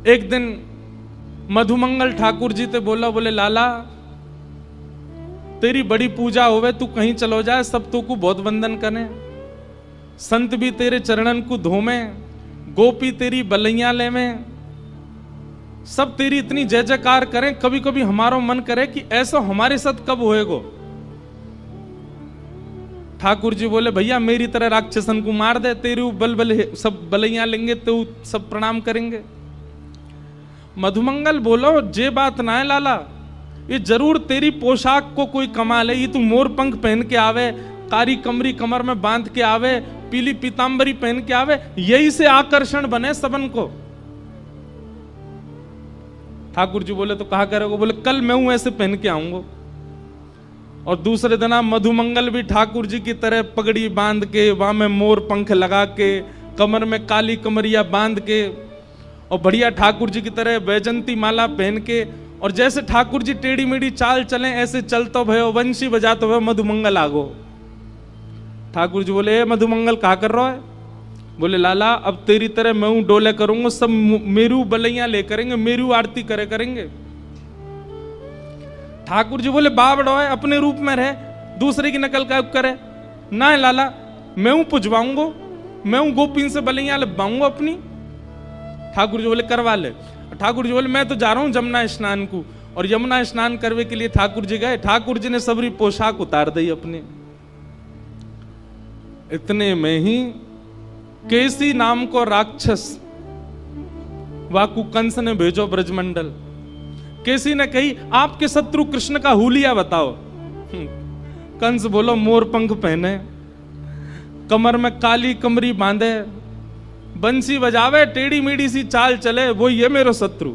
एक दिन मधुमंगल ठाकुर जी ते बोला, बोले लाला तेरी बड़ी पूजा होवे, तू कहीं चलो जाए, सब तो को बहुत वंदन करें, संत भी तेरे चरणन को धोमे, गोपी तेरी बलैया ले में, सब तेरी इतनी जय जयकार करें, कभी कभी हमारा मन करे कि ऐसा हमारे साथ कब होएगो। ठाकुर जी बोले भैया मेरी तरह राक्षसन को मार दे, तेरे बल सब बलैया लेंगे तो सब प्रणाम करेंगे। मधुमंगल बोलो जे बात ना है लाला, ये जरूर तेरी पोशाक को कोई कमाल है, ये तू मोर पंख पहन के आवे, कारी कमरी कमर में बांध के आवे, पीली पीतांबरी पहन के आवे, यही से आकर्षण बने सबन को। ठाकुर जी बोले तो कहा करोगे? बोले कल मैं हूं ऐसे पहन के आऊंगा। और दूसरे दिन मधुमंगल भी ठाकुर जी की तरह पगड़ी बांध के, वहां में मोर पंख लगा के, कमर में काली कमरिया बांध के, और बढ़िया ठाकुर जी की तरह वैजंती माला पहन के, और जैसे ठाकुर जी टेढ़ी मेढ़ी चाल चले ऐसे चलतो भयो, वंशी बजातो भयो, मधुमंगल आगो। ठाकुर जी बोले मधुमंगल कहा कर रहा है? बोले लाला अब तेरी तरह मैं हूं डोले करूंगा, सब मेरू बलैया ले करेंगे, मेरू आरती करे करेंगे। ठाकुर जी बोले बाप डोए अपने रूप में रहे, दूसरे की नकल का करे ना है लाला, मैं हूं पुजवाऊंगा, मैं हूं गोपीन से बलैया लबाऊंगा अपनी। ठाकुर जी बोले करवा ले। ठाकुर जी बोले मैं तो जा रहा हूं जमुना स्नान को, और यमुना स्नान करने के लिए ठाकुर जी गए। ठाकुर जी ने सबरी पोशाक उतार दी अपने। इतने में ही केसी नाम को राक्षस वाकु कंस ने भेजो ब्रजमंडल। केसी ने कही आपके शत्रु कृष्ण का हुलिया बताओ। कंस बोलो मोर पंख पहने, कमर में काली कमरी बांधे, बंसी बजावे, टेढ़ी मेढ़ी सी चाल चले, वो ये मेरा शत्रु।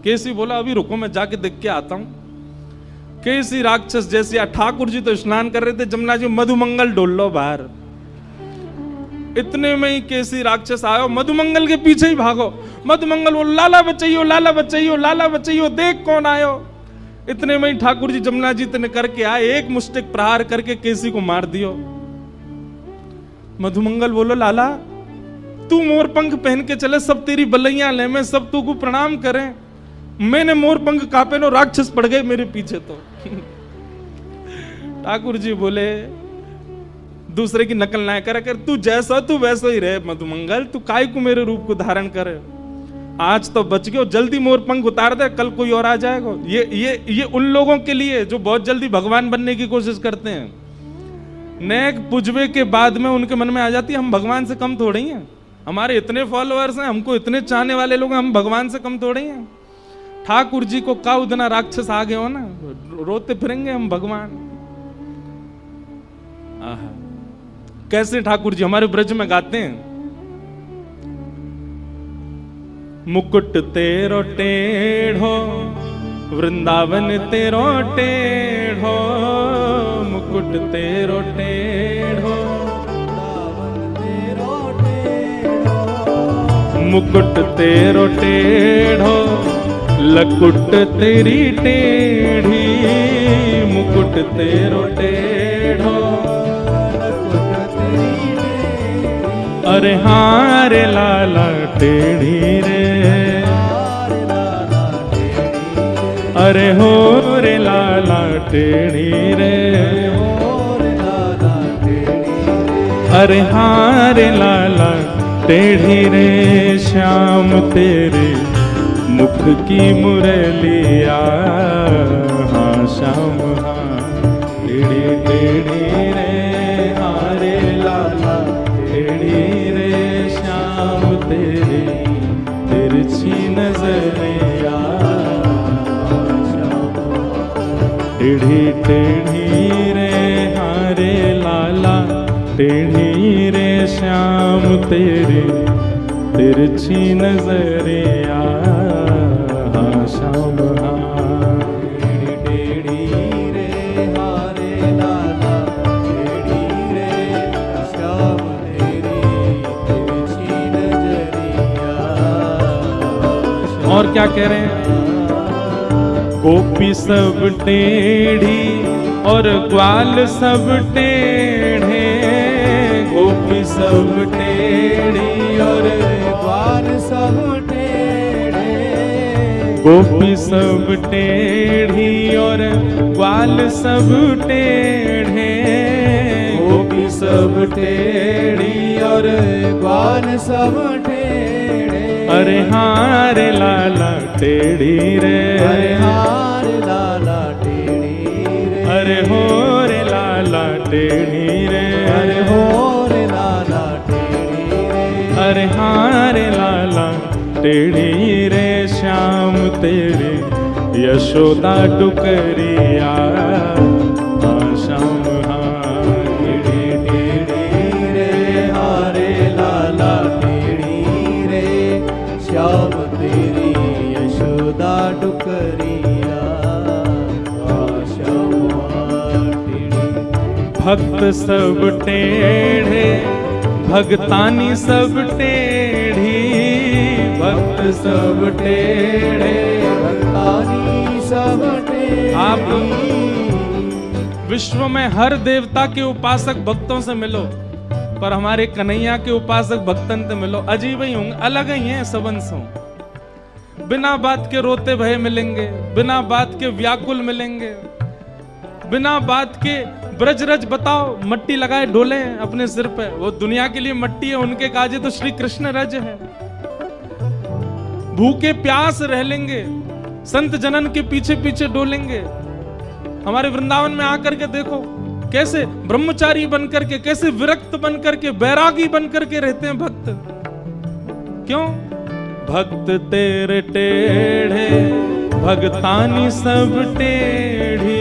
केसी बोला अभी रुको मैं जाके देख के आता हूं। केसी राक्षस जैसे, ठाकुर जी तो स्नान कर रहे थे जमुना जी, मधुमंगल डोल लो बाहर। इतने में ही केसी राक्षस आयो, मधुमंगल के पीछे ही भागो। मधुमंगल बोल लाला बचाइयो, लाला बचाइयो, लाला बचाइयो, देख कौन आयो। इतने में ही ठाकुर जी जमुना जी ने करके आए, एक मुष्टिक प्रहार करके केसी को मार दियो। मधुमंगल बोलो लाला तू मोर पंख पहन के चले, सब तेरी बलैया ले में, सब तू को प्रणाम करें, मैंने मोर पंख कापे नो, राक्षस पड़ गए मेरे पीछे। तो ठाकुर जी बोले दूसरे की नकल ना कर, तू जैसा तू वैसा ही रहे मधुमंगल, तू काय को मेरे रूप को धारण करे। आज तो बच गयो, जल्दी मोर पंख उतार दे, कल कोई और आ जाएगा। ये उन लोगों के लिए जो बहुत जल्दी भगवान बनने की कोशिश करते हैं। नेक पुजवे के बाद में उनके मन में आ जाती है हम भगवान से कम थोड़े ही हैं, हमारे इतने फॉलोअर्स हैं, हमको इतने चाहने वाले लोग हैं, हम भगवान से कम थोड़े ही हैं। ठाकुर जी को का उतना राक्षस आ गए हो ना, रोते फिरेंगे हम भगवान। कैसे ठाकुर जी हमारे ब्रज में गाते हैं, मुकुट तेरो टेढ़ो वृंदावन तेरो टेढ़ो, मुकुट तेरो टेढ़ो, मुकुट तेरो टेढ़ो, लकुट तेरी टेढ़ी, मुकुट तेरो टेढ़ो, अरे हाँ रे लाला टेढ़ी रे, अरे हो रे लाला टेढ़ी रे, अरे हाँ रे लाला टेढ़ी रे, श्याम तेरे मुख की मुरलिया, हाँ श्याम हाँ टेढ़ी टेढ़ी रे, हाँ रे लाला टेढ़ी रे, श्याम तेरे तिरछी नजरिया, टेढ़ी टेढ़ी रे, हाँ रे लाला टेढ़ी रे, श्याम तेरे तिरछी नजरिया, हाँ श्याम हाँ टेढ़ी रे, हाँ रे लाला टेढ़ी रे, श्याम तेरी तिरछी नजरिया। और क्या कह रहे हैं, गोपी सब टेढ़ी और ग्वाल सब टेढ़े, सब टेढ़ी और ग्वाल सब टेढ़े, गोपी सब टेढ़ी और ग्वाल सब टेढ़े, गोपी सब टेढ़ी और ग्वाल सब टेढ़े। अरे हाँ रे लाला टेढ़ी रे, अरे हाँ रे लाला टेढ़ी रे, अरे हो रे लाला टेढ़ी रे, अरे हो रे लाला टेढ़ी रे, अरे हाँ रे लाला टेढ़ी रे। श्याम तेरे यशोदा डुकरिया, हाँ श्याम हाँ टेढ़ी टेढ़ी रे, हारे लाला टेढ़ी रे, श्याम तेरी यशोदा डुकरिया, श्याम टेढ़ी। भक्त सब टेढ़े भगतानी सब टेढ़ी, भक्त सब टेढ़े भगतानी सब टेढ़ी। आप विश्व में हर देवता के उपासक भक्तों से मिलो, पर हमारे कन्हैया के उपासक भक्तन से मिलो, अजीब ही होंगे, अलग ही हैं सब अंशों। बिना बात के रोते भय मिलेंगे, बिना बात के व्याकुल मिलेंगे, बिना बात के ब्रजरज बताओ मट्टी लगाए डोले अपने सिर पे, वो दुनिया के लिए मट्टी है, उनके काजे तो श्री कृष्ण रज है। भूखे प्यास रह लेंगे, संत जनन के पीछे पीछे डोलेंगे। हमारे वृंदावन में आकर के देखो कैसे ब्रह्मचारी बनकर के, कैसे विरक्त बनकर के, बैरागी बनकर के रहते हैं भक्त। क्यों? भक्त तेरे टेढ़े भगतानी सब टेढ़ी,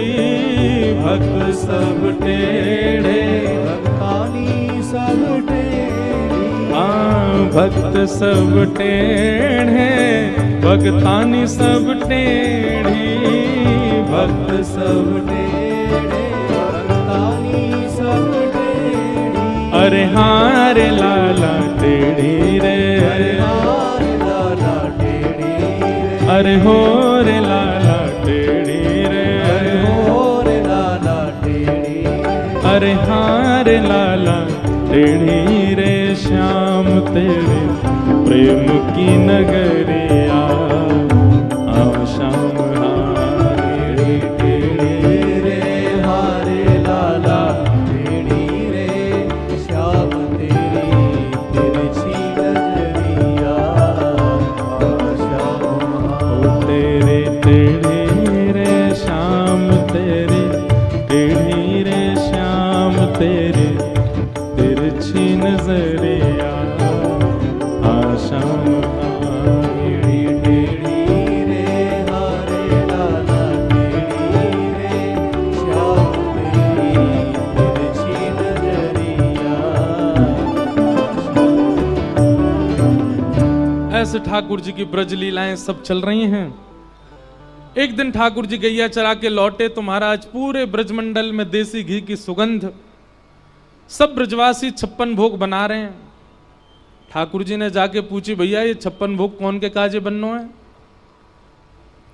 भक्त सब टेढ़े भगतानी सब टेढ़ी। भक्त सब टेढ़े भगतानी सब टेढ़ी, भक्त सब टेढ़े भगतानी सब टेढ़ी। अरे हाँ रे लाला टेढ़ी रे, अरे हाँ रे लाला टेढ़ी रे, अरे हो रे लाला टेढ़ी रे, अरे हो रे लाला टेढ़ी, अरे हाँ रे लाला टेढ़ी रे। श्याम तेरे प्रेम की नगरिया, आओ श्याम टेढ़ी टेढ़ी रे, हारे लाला टेढ़ी रे, श्याम तेरी तिरछी नजरिया, श्याम तेरे टेढ़ी रे श्याम तेरे टेढ़ी रे, श्याम तेरे तिरछी नजरिया, श्याम टेढ़ी टेढ़ी रे, हारे लाला टेढ़ी रे, श्याम तेरी तिरछी नजरिया। ऐसे ठाकुर जी की ब्रज लीलाएं सब चल रही हैं। एक दिन ठाकुर जी गैया चरा के लौटे तो महाराज पूरे ब्रजमंडल में देसी घी की सुगंध, सब ब्रजवासी 56 भोग बना रहे हैं। ठाकुर जी ने जाके पूछी, भैया ये 56 भोग कौन के काजे बननो है?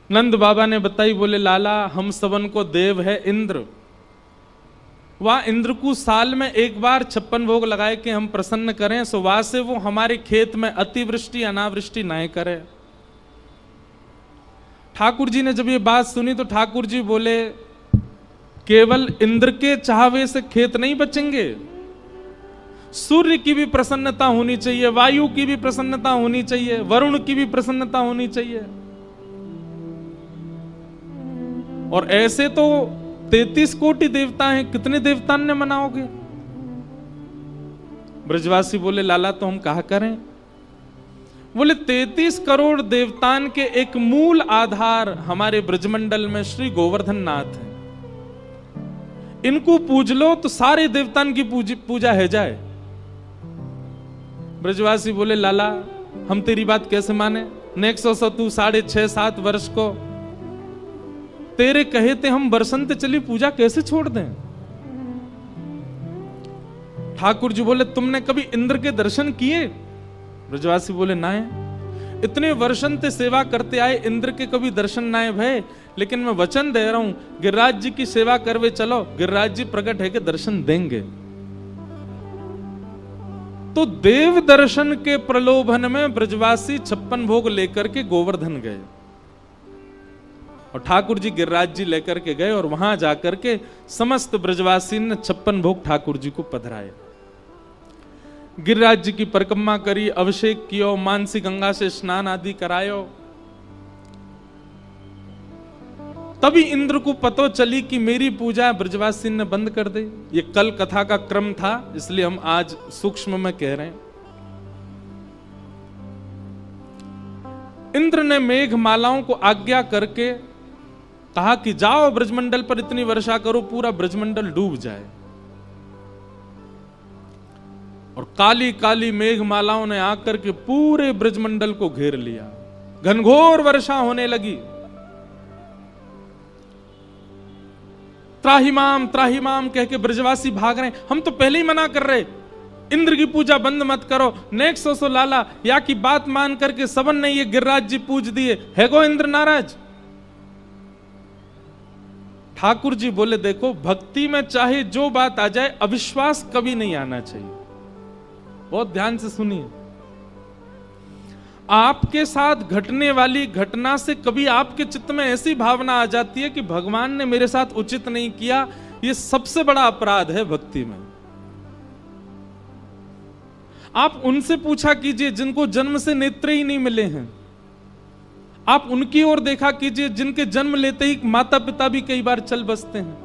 नंद बाबा ने बताई, बोले लाला हम सबन को देव है इंद्र, वह इंद्र को साल में एक बार 56 भोग लगाए कि हम प्रसन्न करें, सो वहां से वो हमारे खेत में अतिवृष्टि अनावृष्टि ना करे। ठाकुर जी ने जब ये बात सुनी तो ठाकुर जी बोले, केवल इंद्र के चाहवे से खेत नहीं बचेंगे, सूर्य की भी प्रसन्नता होनी चाहिए, वायु की भी प्रसन्नता होनी चाहिए, वरुण की भी प्रसन्नता होनी चाहिए। और ऐसे तो 33 कोटि देवता हैं, कितने देवतान ने मनाओगे? ब्रजवासी बोले, लाला तो हम कहा करें? बोले 33 करोड़ देवतान के एक मूल आधार हमारे ब्रजमंडल में श्री गोवर्धन नाथ है। इनको पूज लो तो सारे देवतान की पूजा है जाए। ब्रजवासी बोले, लाला हम तेरी बात कैसे माने? नेक्स्ट सौ तू 6.5-7 वर्ष को तेरे कहे थे हम बरसंत चली पूजा कैसे छोड़ दें? ठाकुर जी बोले, तुमने कभी इंद्र के दर्शन किए? ब्रजवासी बोले, ना है। इतने वर्षन ते सेवा करते आए, इंद्र के कभी दर्शन ना है भय, लेकिन मैं वचन दे रहा हूं गिरिराज जी की सेवा करवे चलो, गिरिराज जी प्रकट है के दर्शन देंगे। तो देव दर्शन के प्रलोभन में ब्रजवासी 56 भोग लेकर के गोवर्धन गए। और ठाकुर जी गिरिराज जी लेकर के गए और वहां जाकर के समस्त ब्रजवासी ने 56 भोग ठाकुर जी को पधराए। गिरिराज जी की परिक्रमा करी, अभिषेक कियो, मानसी गंगा से स्नान आदि करायो। तभी इंद्र को पतो चली कि मेरी पूजा ब्रजवासी ने बंद कर दी। ये कल कथा का क्रम था, इसलिए हम आज सूक्ष्म में कह रहे हैं। इंद्र ने मेघ मालाओं को आज्ञा करके कहा कि जाओ ब्रजमंडल पर इतनी वर्षा करो पूरा ब्रजमंडल डूब जाए। और काली काली मेघ मालाओं ने आकर के पूरे ब्रजमंडल को घेर लिया। घनघोर वर्षा होने लगी। त्राहिमाम कह के ब्रजवासी भाग रहे। हम तो पहले ही मना कर रहे, इंद्र की पूजा बंद मत करो। नेक्स्ट सो लाला या की बात मान करके सबन ने ये गिरिराज जी पूज दिए, है गो इंद्र नाराज। ठाकुर जी बोले देखो, भक्ति में चाहे जो बात आ जाए, अविश्वास कभी नहीं आना चाहिए। बहुत ध्यान से सुनिए। आपके साथ घटने वाली घटना से कभी आपके चित्त में ऐसी भावना आ जाती है कि भगवान ने मेरे साथ उचित नहीं किया, यह सबसे बड़ा अपराध है भक्ति में। आप उनसे पूछा कीजिए जिनको जन्म से नेत्र ही नहीं मिले हैं। आप उनकी ओर देखा कीजिए जिनके जन्म लेते ही माता पिता भी कई बार चल बसते हैं।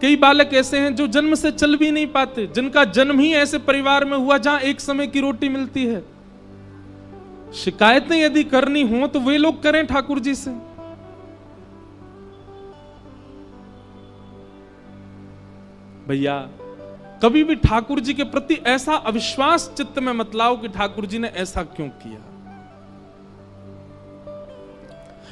कई बालक ऐसे हैं जो जन्म से चल भी नहीं पाते, जिनका जन्म ही ऐसे परिवार में हुआ जहां एक समय की रोटी मिलती है। शिकायतें यदि करनी हो तो वे लोग करें ठाकुर जी से। भैया कभी भी ठाकुर जी के प्रति ऐसा अविश्वास चित्त में मत लाओ कि ठाकुर जी ने ऐसा क्यों किया।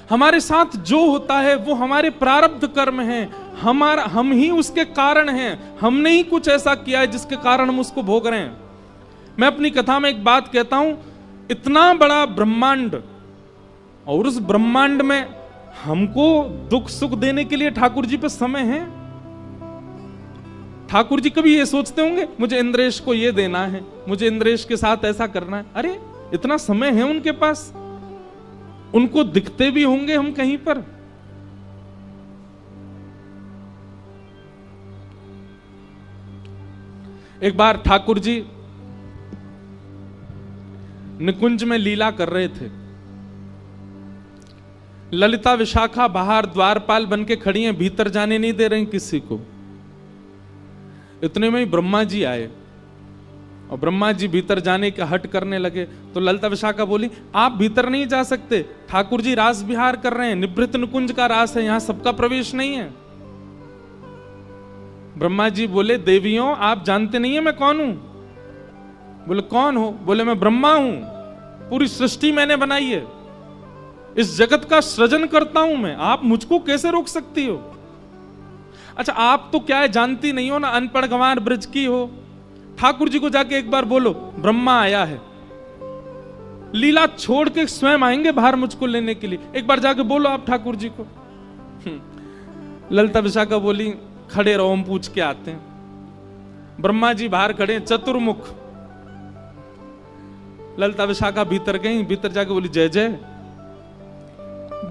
हमारे साथ जो होता है वो हमारे प्रारब्ध कर्म हैं, हम ही उसके कारण हैं। हमने ही कुछ ऐसा किया है जिसके कारण हम उसको भोग रहे हैं। मैं अपनी कथा में एक बात कहता हूं, इतना बड़ा ब्रह्मांड और उस ब्रह्मांड में हमको दुख सुख देने के लिए ठाकुर जी पे समय है। ठाकुर जी कभी ये सोचते होंगे मुझे इंद्रेश को ये देना है, मुझे इंद्रेश के साथ ऐसा करना है? अरे इतना समय है उनके पास, उनको दिखते भी होंगे हम कहीं पर। एक बार ठाकुर जी निकुंज में लीला कर रहे थे। ललिता विशाखा बाहर द्वारपाल बन के खड़ी हैं, भीतर जाने नहीं दे रही किसी को। इतने में ही ब्रह्मा जी आए और ब्रह्मा जी भीतर जाने का हट करने लगे। तो ललिता विशाखा बोली आप भीतर नहीं जा सकते, ठाकुर जी रास विहार कर रहे हैं, निभृत निकुंज का रास है, यहां सबका प्रवेश नहीं है। ब्रह्मा जी बोले देवियों आप जानते नहीं है मैं कौन हूं? बोले कौन हो? बोले मैं ब्रह्मा हूं, पूरी सृष्टि मैंने बनाई है, इस जगत का सृजन करता हूं मैं, आप मुझको कैसे रोक सकती हो? अच्छा आप तो क्या है जानती नहीं हो ना, अनपढ़ गंवार ब्रज की हो। ठाकुर जी को जाके एक बार बोलो ब्रह्मा आया है, लीला छोड़ के स्वयं आएंगे बाहर मुझको लेने के लिए, एक बार जाके बोलो आप ठाकुर जी को। ललिता विशाखा बोली खड़े रहो हम पूछ के आते हैं। ब्रह्मा जी बाहर खड़े चतुर्मुख। ललिता विशाखा भीतर गई, भीतर जाके बोली जय जय।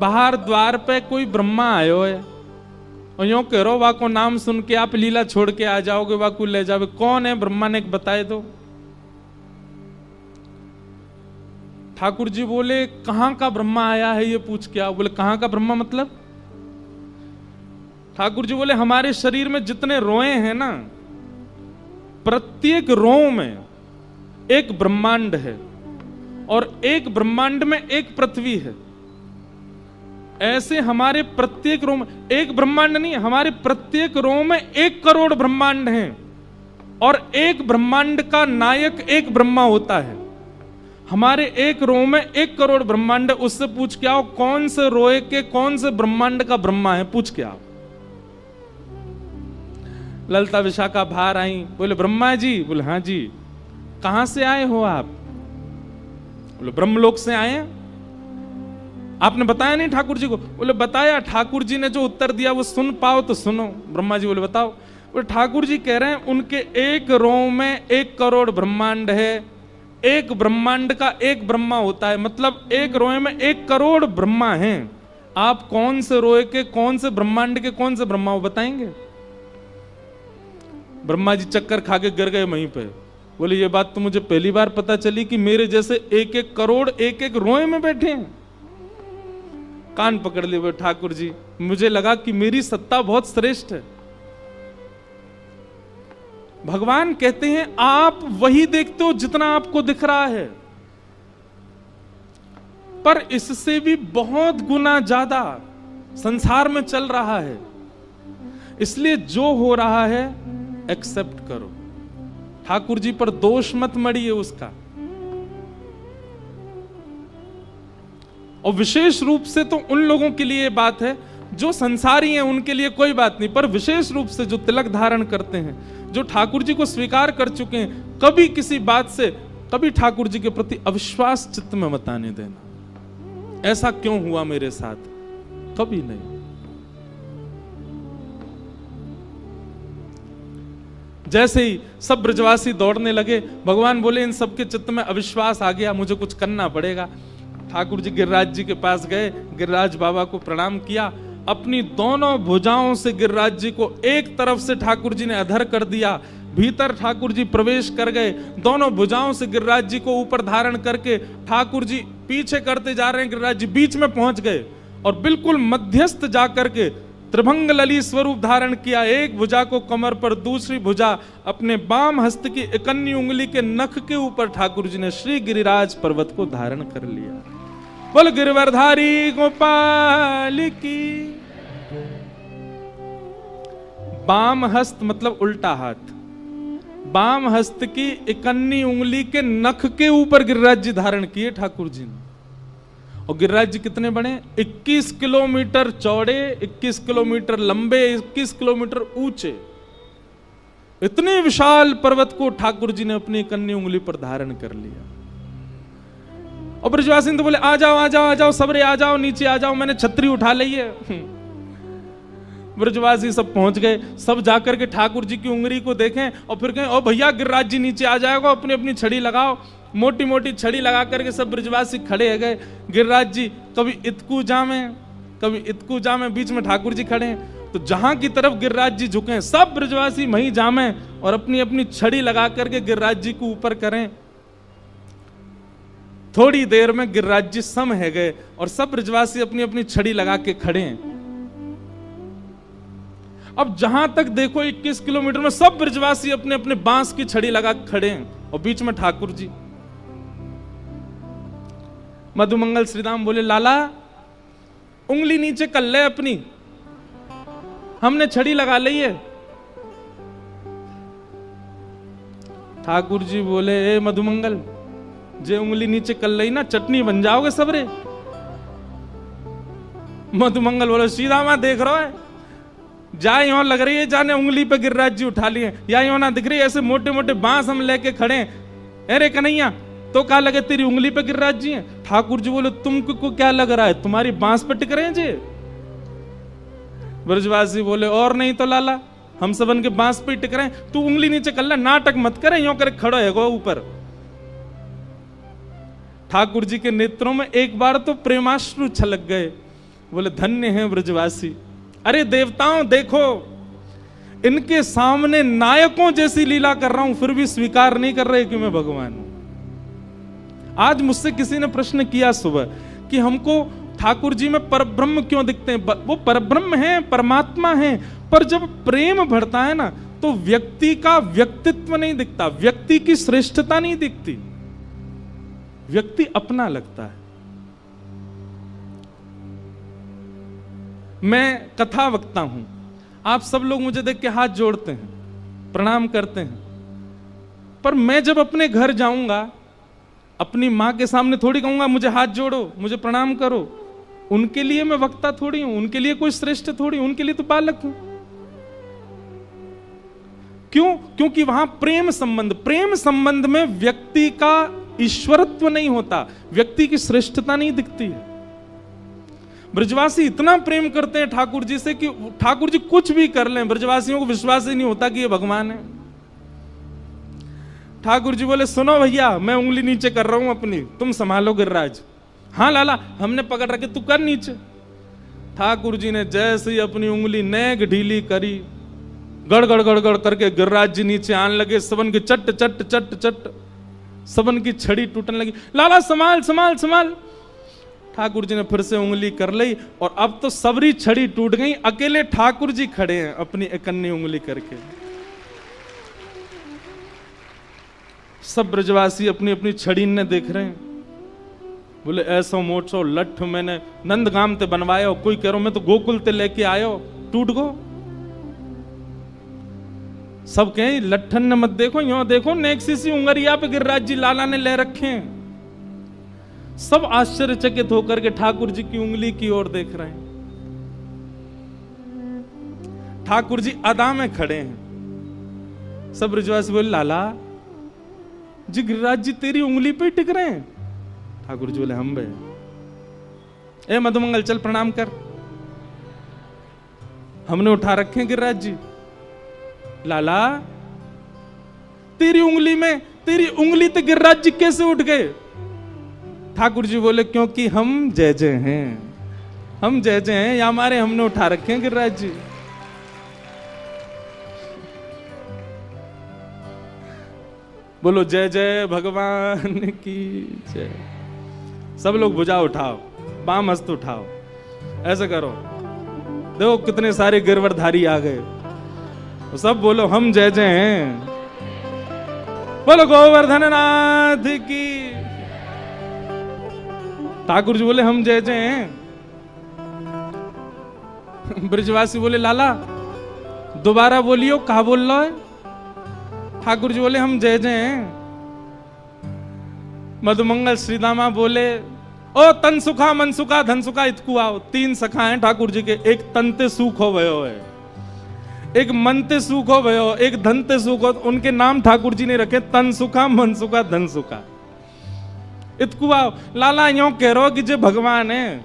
बाहर द्वार पे कोई ब्रह्मा आयो है और यूं कह रो वाको नाम सुन के आप लीला छोड़ के आ जाओगे, वाको ले जाओगे। कौन है ब्रह्मा ने बताए दो। ठाकुर जी बोले कहां का ब्रह्मा आया है ये पूछ के आओ। बोले कहां का ब्रह्मा मतलब? ठाकुर जी बोले हमारे शरीर में जितने रोए हैं ना, प्रत्येक रों में एक ब्रह्मांड है और एक ब्रह्मांड में एक पृथ्वी है। ऐसे हमारे प्रत्येक रोम एक ब्रह्मांड नहीं है, हमारे प्रत्येक रोम में 1 करोड़ ब्रह्मांड हैं और एक ब्रह्मांड का नायक एक ब्रह्मा होता है। हमारे एक रोम में 1 करोड़ ब्रह्मांड, उससे पूछ के आओ कौन से रोए के कौन से ब्रह्मांड का ब्रह्मा है, पूछ के आओ। ललिता विशाखा बाहर आई, बोले ब्रह्मा जी। बोले हाँ जी। कहां से आए हो आप? बोले ब्रह्मलोक से आए हैं। आपने बताया नहीं ठाकुर जी को? बोले बताया। ठाकुर जी ने जो उत्तर दिया वो सुन पाओ तो सुनो। ब्रह्मा जी बोले बताओ। बोले ठाकुर जी कह रहे हैं उनके एक रोम में 1 करोड़ ब्रह्मांड है, एक ब्रह्मांड का एक ब्रह्मा होता है, मतलब एक रोए में 1 करोड़ ब्रह्मा हैं। आप कौन से रोए के, कौन से ब्रह्मांड के, कौन से ब्रह्मा वो बताएंगे? ब्रह्मा जी चक्कर खा के गिर गए वहीं पे। बोले ये बात तो मुझे पहली बार पता चली कि मेरे जैसे 1-1 करोड़ 1-1 रोए में बैठे हैं। कान पकड़ लिए बोले ठाकुर जी, मुझे लगा कि मेरी सत्ता बहुत श्रेष्ठ है। भगवान कहते हैं आप वही देखते हो जितना आपको दिख रहा है, पर इससे भी बहुत गुना ज्यादा संसार में चल रहा है। इसलिए जो हो रहा है एक्सेप्ट करो। ठाकुर जी पर दोष मत मड़िए उसका। और विशेष रूप से तो उन लोगों के लिए बात है जो संसारी हैं, उनके लिए कोई बात नहीं, पर विशेष रूप से जो तिलक धारण करते हैं, जो ठाकुर जी को स्वीकार कर चुके हैं, कभी किसी बात से, कभी ठाकुर जी के प्रति अविश्वास चित्त में मत आने देना। ऐसा क्यों हुआ मेरे साथ, कभी नहीं। जैसे ही सब ब्रजवासी दौड़ने लगे, भगवान बोले इन सबके चित्त में अविश्वास आ गया, मुझे कुछ करना पड़ेगा। ठाकुर जी गिरिराज जी के पास गए, गिरिराज बाबा को प्रणाम किया, अपनी दोनों भुजाओं से गिरिराज जी को एक तरफ से ठाकुर जी ने अधर कर दिया, भीतर ठाकुर जी प्रवेश कर गए, दोनों भुजाओं से गिरिराज जी को ऊपर धारण करके ठाकुर जी पीछे करते जा रहे हैं, गिरिराज जी बीच में पहुंच गए और बिल्कुल मध्यस्थ जाकर के त्रिभंग लली स्वरूप धारण किया। एक भुजा को कमर पर, दूसरी भुजा अपने बाम हस्त की इकन्नी उंगली के नख के ऊपर ठाकुर जी ने श्री गिरिराज पर्वत को धारण कर लिया। बोल गिरवरधारी गोपाल की। बाम हस्त मतलब उल्टा हाथ, बाम हस्त की इकन्नी उंगली के नख के ऊपर गिरिराज जी धारण किए ठाकुर जी ने। और गिरिराज जी कितने बड़े? 21 किलोमीटर चौड़े, 21 किलोमीटर लंबे, 21 किलोमीटर ऊंचे। इतने विशाल पर्वत को ठाकुर जी ने अपनी इकन्नी उंगली पर धारण कर लिया। और ब्रजवासी तो बोले आ जाओ आ जाओ आ जाओ, सबरे आ जाओ, नीचे आ जाओ, मैंने छतरी उठा ली है। ब्रजवासी सब पहुंच गए, सब जाकर के ठाकुर जी की उंगली को देखें और फिर कहें ओ भैया गिरिराज जी नीचे आ जाएगा, अपनी अपनी छड़ी लगाओ। मोटी मोटी छड़ी लगा करके सब ब्रजवासी खड़े है गए। गिरिराज जी कभी इतकू जामे, कभी इतकू जामे, बीच में ठाकुर जी खड़े हैं। तो जहां की तरफ गिरिराज जी झुके सब ब्रजवासी वहीं जामे और अपनी अपनी छड़ी लगा करके गिरिराज जी को ऊपर करें। थोड़ी देर में गिरिराज जी सम है गए और सब ब्रजवासी अपनी अपनी छड़ी लगा के खड़े हैं। अब जहां तक देखो 21 किलोमीटर में सब ब्रजवासी अपने अपने बांस की छड़ी लगा खड़े हैं और बीच में ठाकुर जी। मधुमंगल श्रीराम बोले लाला उंगली नीचे कर ले अपनी, हमने छड़ी लगा ली है। ठाकुर जी बोले ए मधुमंगल, जे उंगली नीचे कर ली ना चटनी बन जाओगे सबरे। मधुमंगल बोले सीधा मैं देख रहा है, जा यो लग रही है जाने उंगली पे गिरिराज जी उठा लिए, या यो ना दिख रही ऐसे मोटे मोटे बांस हम लेके खड़े हैं। अरे कन्हैया तो क्या लगे तेरी उंगली पे गिरिराज जी हैं? ठाकुर जी बोले तुमको क्या लग रहा है, तुम्हारी बांस पे टिक रहे हैं जी? ब्रजवासी बोले और नहीं तो लाला, हम सबन के बांस पे टिक रहे हैं, तू उंगली नीचे कर ले, नाटक मत करे, यो करे खड़ो है गो ऊपर। ठाकुर जी के नेत्रों में एक बार तो प्रेमाश्रु छलक गए। बोले धन्य हैं ब्रजवासी। अरे देवताओं देखो, इनके सामने नायकों जैसी लीला कर रहा हूं, फिर भी स्वीकार नहीं कर रहे कि मैं भगवान हूं। आज मुझसे किसी ने प्रश्न किया सुबह कि हमको ठाकुर जी में परब्रह्म क्यों दिखते हैं? वो परब्रह्म हैं, परमात्मा हैं, पर जब प्रेम बढ़ता है ना तो व्यक्ति का व्यक्तित्व नहीं दिखता, व्यक्ति की श्रेष्ठता नहीं दिखती, व्यक्ति अपना लगता है। मैं कथा वक्ता हूं, आप सब लोग मुझे देख के हाथ जोड़ते हैं, प्रणाम करते हैं, पर मैं जब अपने घर जाऊंगा अपनी मां के सामने थोड़ी कहूंगा मुझे हाथ जोड़ो, मुझे प्रणाम करो। उनके लिए मैं वक्ता थोड़ी हूं, उनके लिए कोई श्रेष्ठ थोड़ी, उनके लिए तो बालक हूं। क्यों? क्योंकि वहां प्रेम संबंध, प्रेम संबंध में व्यक्ति का ईश्वरत्व नहीं होता, व्यक्ति की श्रेष्ठता नहीं दिखती है। ब्रजवासी इतना प्रेम करते हैं ठाकुर जी से कि ठाकुर जी कुछ भी कर लें, ब्रजवासियों को विश्वास ही नहीं होता कि ये भगवान है। ठाकुर जी बोले सुनो भैया, मैं उंगली नीचे कर रहा हूं अपनी, तुम संभालो गिरिराज। हाँ लाला हमने पकड़ रखे, तू कर नीचे। ठाकुर जी ने जैसे ही अपनी उंगली नेक ढीली करी, गड़ गड़ गड़ गड़ करके गिरिराज जी नीचे आने लगे। सबन की चट चट चट चट, सबन की छड़ी टूटने लगी। लाला संभाल संभाल संभाल। ठाकुर जी ने फिर से उंगली कर ली और अब तो सबरी छड़ी टूट गई। अकेले ठाकुर जी खड़े हैं अपनी इकन्नी उंगली करके। सब ब्रजवासी अपनी अपनी छड़ी ने देख रहे हैं। बोले ऐसा मोटो लठ मैंने नंदगाम ते बनवायो, कोई कह रहा मैं तो गोकुल ते लेके आयो, टूट गो। सब कहें लट्ठन ने मत देखो, यो देखो नेक्सी सी उंगरिया पे गिरिराज जी लाला ने ले रखे हैं। सब आश्चर्यचकित होकर के ठाकुर जी की उंगली की ओर देख रहे हैं। ठाकुर जी अदा में खड़े हैं। सब ब्रजवासी बोले लाला जी गिरिराज जी तेरी उंगली पे टिक रहे हैं। ठाकुर जी बोले हम बे। ए मधुमंगल चल प्रणाम कर, हमने उठा रखे हैं गिरिराज जी। लाला तेरी उंगली में, तेरी उंगली ते गिरिराज जी कैसे उठ गए? ठाकुर जी बोले क्योंकि हम जय जय हैं, हम जय जय हैं, या हमारे हमने उठा रखे हैं गिरिराज जी। बोलो जय जय भगवान की जय। सब लोग भुजा उठाओ, बाम हस्त उठाओ, ऐसे करो। देखो कितने सारे गिरवरधारी आ गए। तो सब बोलो हम जय जय हैं। बोलो गोवर्धन नाथ की। ठाकुर जी बोले हम जय जय हैं। ब्रजवासी बोले लाला दोबारा बोलियो, कहा बोल लो है? ठाकुर जी बोले हम जय जय हैं। मधुमंगल श्रीदामा बोले ओ तन सुखा मन सुखा धन सुखा इतकु आओ। 3 सखा हैं ठाकुर जी के, एक तनते सुख हो भयो है, एक मनते सुख हो भयो, एक धनते सुख हो। उनके नाम ठाकुर जी ने रखे तन सुखा मन सुखा धन सुखा इतकु आओ। लाला यो कह रहो कि जे भगवान है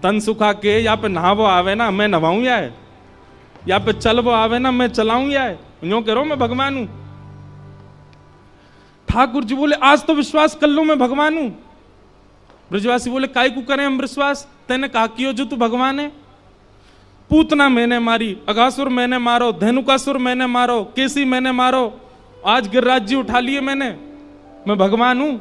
तन सुखा के, या पे नहावो आवे ना मैं नवाऊं, या पे चलवो आवे ना मैं चलाऊं, यो कह रहा हूं मैं भगवान हूं। ठाकुर जी बोले आज तो विश्वास कर लो मैं भगवान हूं। ब्रजवासी बोले काय को करें हम विश्वास? तेने कहा कियो जो तू भगवान है। पूतना मैंने मारी, अगासुर मैंने मारो, धेनुकासुर मैंने मारो, केसी मैंने मारो, आज गिरिराज जी उठा लिए मैंने, मैं भगवान हूं।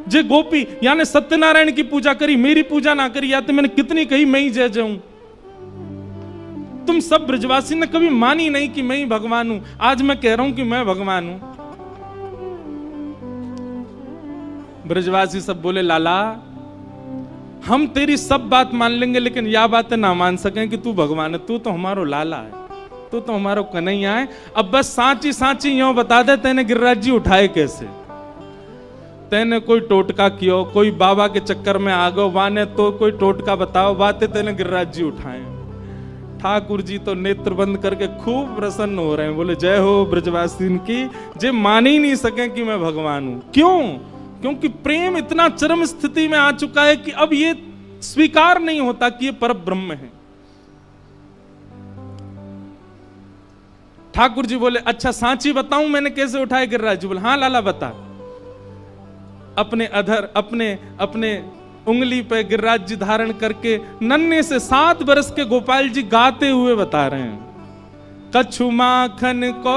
जे गोपी यानी सत्यनारायण की पूजा करी, मेरी पूजा ना करी, या तो मैंने कितनी कही मैं ही जय जय हूं। तुम सब ब्रजवासी ने कभी मानी नहीं कि मैं ही भगवान हूं। आज मैं कह रहा हूं कि मैं भगवान हूं। ब्रजवासी सब बोले लाला हम तेरी सब बात मान लेंगे, लेकिन यह बातें ना मान सकें कि तू भगवान है। तू तो हमारो लाला है, तू तो हमारो कन्हैया है। अब बस सांची सांची यूं बता दे तेने गिरिराज जी उठाए कैसे? तेने कोई टोटका कियो, कोई बाबा के चक्कर में आ गो वाने, तो कोई टोटका बताओ, बातें तेने गिरिराज जी उठाए। ठाकुर जी तो नेत्र बंद करके खूब प्रसन्न हो रहे हैं। बोले जय हो ब्रजवासी की, जे मान ही नहीं सके कि मैं भगवान हूं। क्यों? क्योंकि प्रेम इतना चरम स्थिति में आ चुका है कि अब ये स्वीकार नहीं होता कि ये परब्रह्म है। ठाकुर जी बोले अच्छा सांची बताऊं मैंने कैसे उठाए गिरिराज जी? बोले हाँ लाला बता। अपने अधर अपने उंगली पे गिरिराज जी धारण करके नन्हे से 7 बरस के गोपाल जी गाते हुए बता रहे हैं। कछु माखन को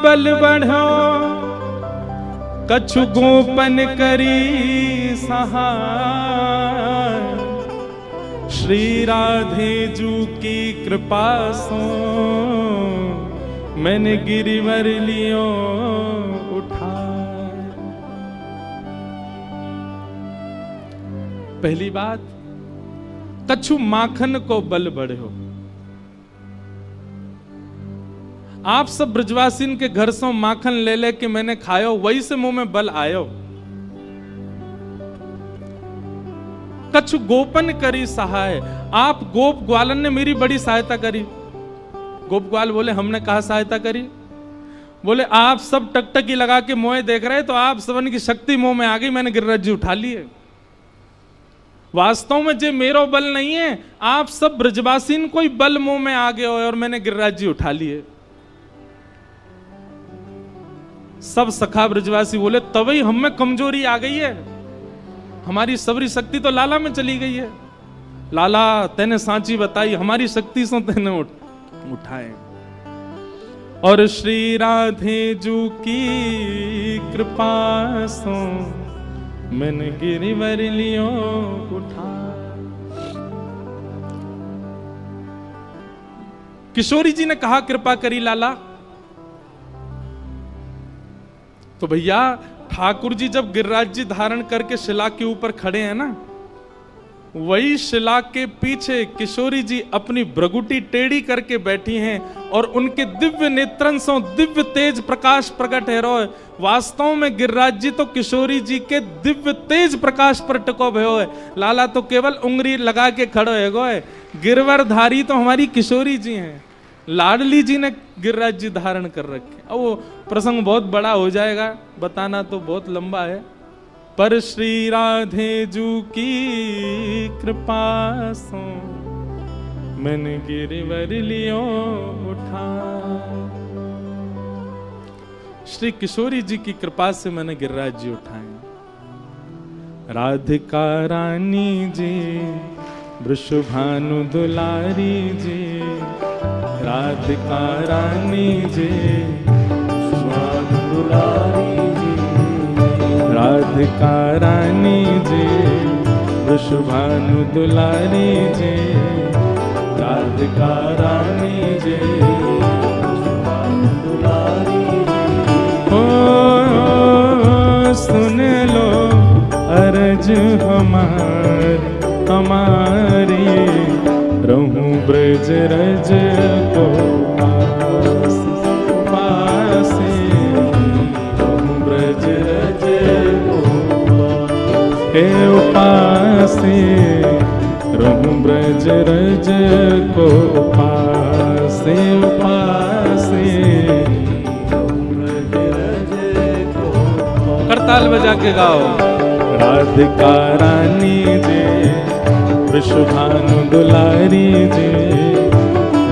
बल बढ़ो, कछु गोपन करी सहाय, श्री राधे जू की कृपा सो मैंने गिरिवर लियो उठा। पहली बात, कछु माखन को बल बढ़ो। आप सब ब्रजवासीन के घर से माखन ले ले के मैंने खायो, वही से मुंह में बल आयो। कछु गोपन करी सहाय, आप गोप ग्वालन ने मेरी बड़ी सहायता करी। गोप ग्वाल बोले हमने कहा सहायता करी? बोले आप सब टकटकी लगा के मोए देख रहे, तो आप सबन की शक्ति मुंह में आ गई, मैंने गिरिराज जी उठा लिए। वास्तव में जे मेरो बल नहीं है, आप सब ब्रजवासीन कोई बल मुंह में आ गए और मैंने गिरिराज जी उठा लिए। सब सखा ब्रजवासी बोले तभी हम में कमजोरी आ गई है, हमारी सबरी शक्ति तो लाला में चली गई है। लाला तेने सांची बताई, हमारी शक्ति से तेने उठाए। और श्री राधे जू की कृपा सो मैंने गिरिवर लियो उठा। किशोरी जी ने कहा कृपा करी लाला। तो भैया ठाकुर जी जब गिरिराज जी धारण करके शिला के ऊपर खड़े हैं ना, वही शिला के पीछे किशोरी जी अपनी भ्रगुटी टेढ़ी करके बैठी हैं और उनके दिव्य नेत्रन से दिव्य तेज प्रकाश प्रकट है। रोय वास्तव में गिरिराज जी तो किशोरी जी के दिव्य तेज प्रकाश पर टिको भयो है। लाला तो केवल उंगली लगा के खड़ो है गोय। गिरवरधारी तो हमारी किशोरी जी हैं। लाडली जी ने गिरिराज जी धारण कर रखे। अब वो प्रसंग बहुत बड़ा हो जाएगा, बताना तो बहुत लंबा है। पर श्री राधे जू की कृपा सो मैंने गिरिवर लियो उठा। श्री किशोरी जी की कृपा से मैंने गिरिराज जी उठाए। राधिका रानी जी, वृषभानु दुलारी जी, राधिका रानी जी, वृषभानु दुलारी जी, राधिका रानी जी, वृषभानु दुलारी जी, राधिका रानी जी, वृषभानु दुलारी जी। ओ सुन लो अर्ज हमारी, रहूं ब्रज रज को पासे, रहूं ब्रज रज के उपासे, रहूं ब्रज रज को उपासे, उपासे रहूं ब्रज रज को। करताल बजा के गाओ। राधिका रानी जी, वृषभानु दुलारी जी,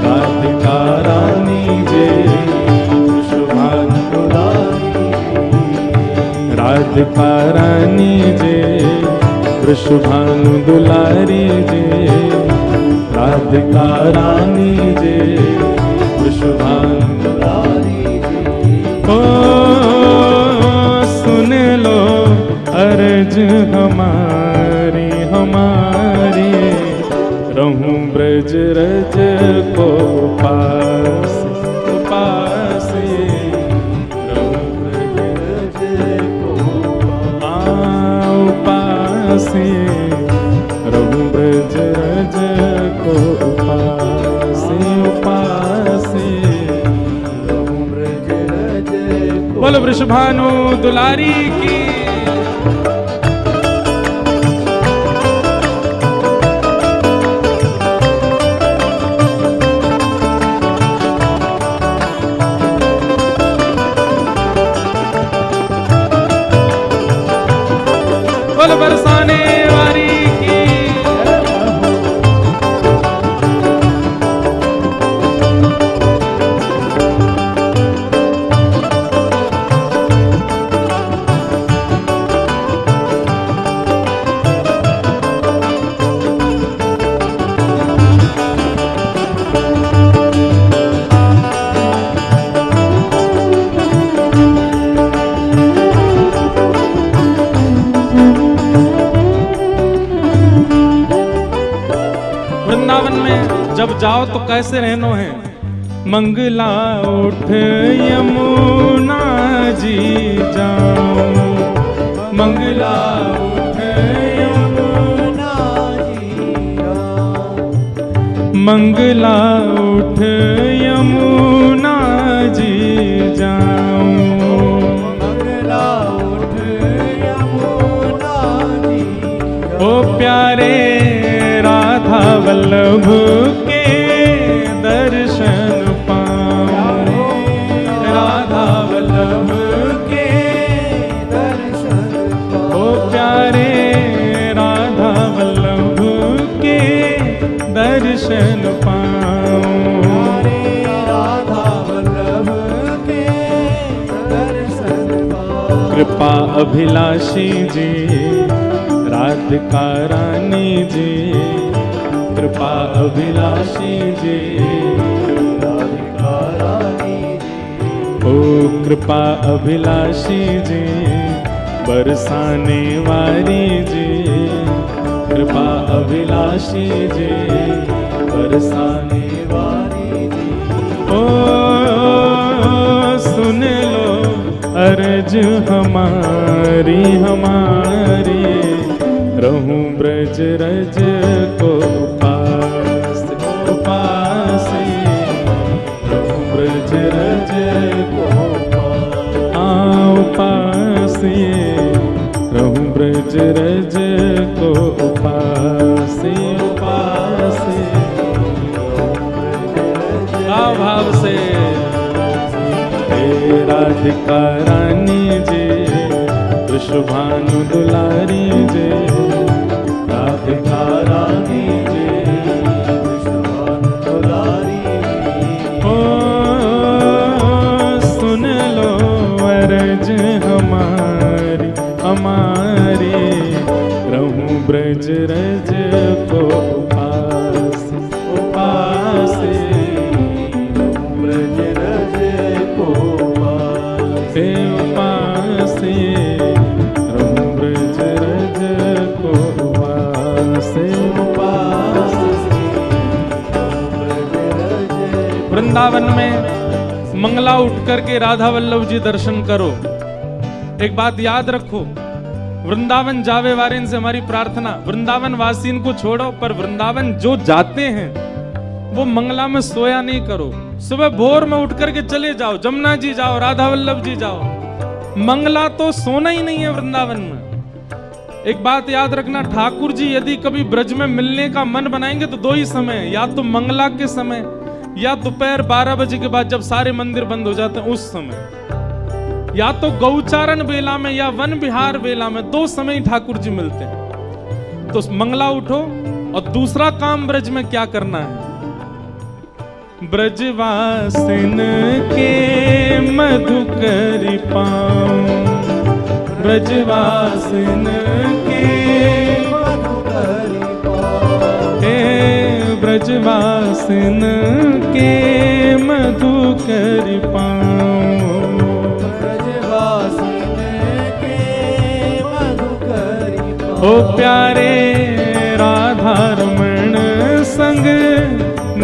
राधिका रानी जी, वृषभानु दुलारी, राधिका रानी जी, वृषभानु दुलारी जी, राधिका रानी जी, वृषभानु दुलारी जी। ओ सुन लो अर्ज हमारी, हमारी, रहूं ब्रज रज को पास, पासे, रहूं ब्रज रज को पासे, रहूं ब्रज रज को पासे, पासे, रहूं ब्रज रज को। बोलो वृषभानु दुलारी की। बरसाने वारी की। जब जाओ तो कैसे रहनो है। मंगला उठ यमुना जी जाओ, मंगला उठ यमुना जी जाओ, मंगला उठ यमुना जी जाओ, मंगला उठ यमुना जी जाओ। ओ प्यारे राधा वल्लभ के दर्शन पाओ, राधा वल्लभ के दर्शन पाओ। ओ प्यारे राधा वल्लभ के दर्शन पाओ, राधा वल्लभ के दर्शन पाओ। कृपा अभिलाषी जी राधिका रानी जी, कृपा अभिलाषी जी, राधिका रानी ओ कृपा अभिलाषी जी, बरसाने वाली जी, कृपा अभिलाषी जी, बरसाने वाली जी। ओ सुन लो अर्ज हमारी हमारी, रहूं ब्रज रज को पास पास, रहूं ब्रज रज को पास, रहूं ब्रज रज को पास पास, भाव से राधिका रानी जी, वृषभानु दुलारी जी, राधिका रानी जी, वृषभानु दुलारी जी। ओ सुन लो अर्ज हमारी हमारी, रहूं ब्रज रज को पास पास, ब्रज रज को पास, रहूं ब्रज रज को पास। वृंदावन में मंगला उठ करके राधा वल्लभ जी दर्शन करो। एक बात याद रखो, वृंदावन जावे वारेन से हमारी प्रार्थना, वृंदावन वासीन को छोड़ो, पर वृंदावन जो जाते हैं वो मंगला में सोया नहीं करो। सुबह भोर में उठ करके चले जाओ, जमुना जी जाओ, राधा वल्लभ जी जाओ। मंगला तो सोना ही नहीं है वृंदावन में। एक बात याद रखना, ठाकुर जी यदि कभी ब्रज में मिलने का मन बनाएंगे तो दो ही समय, या तो मंगला के समय या दोपहर 12 बजे के बाद जब सारे मंदिर बंद हो जाते हैं उस समय, या तो गौचारण बेला में या वन विहार बेला में, दो समय ही ठाकुर जी मिलते हैं। तो मंगला उठो। और दूसरा काम ब्रज में क्या करना है, ब्रजवासिन के मधुकर पाऊं, ब्रजवासिन के मधुकर पाऊं, हे ब्रजवासिन के मधुकर पाऊं, ब्रजवासिन के मधुकर पाऊं। ओ प्यारे राधा रमण संग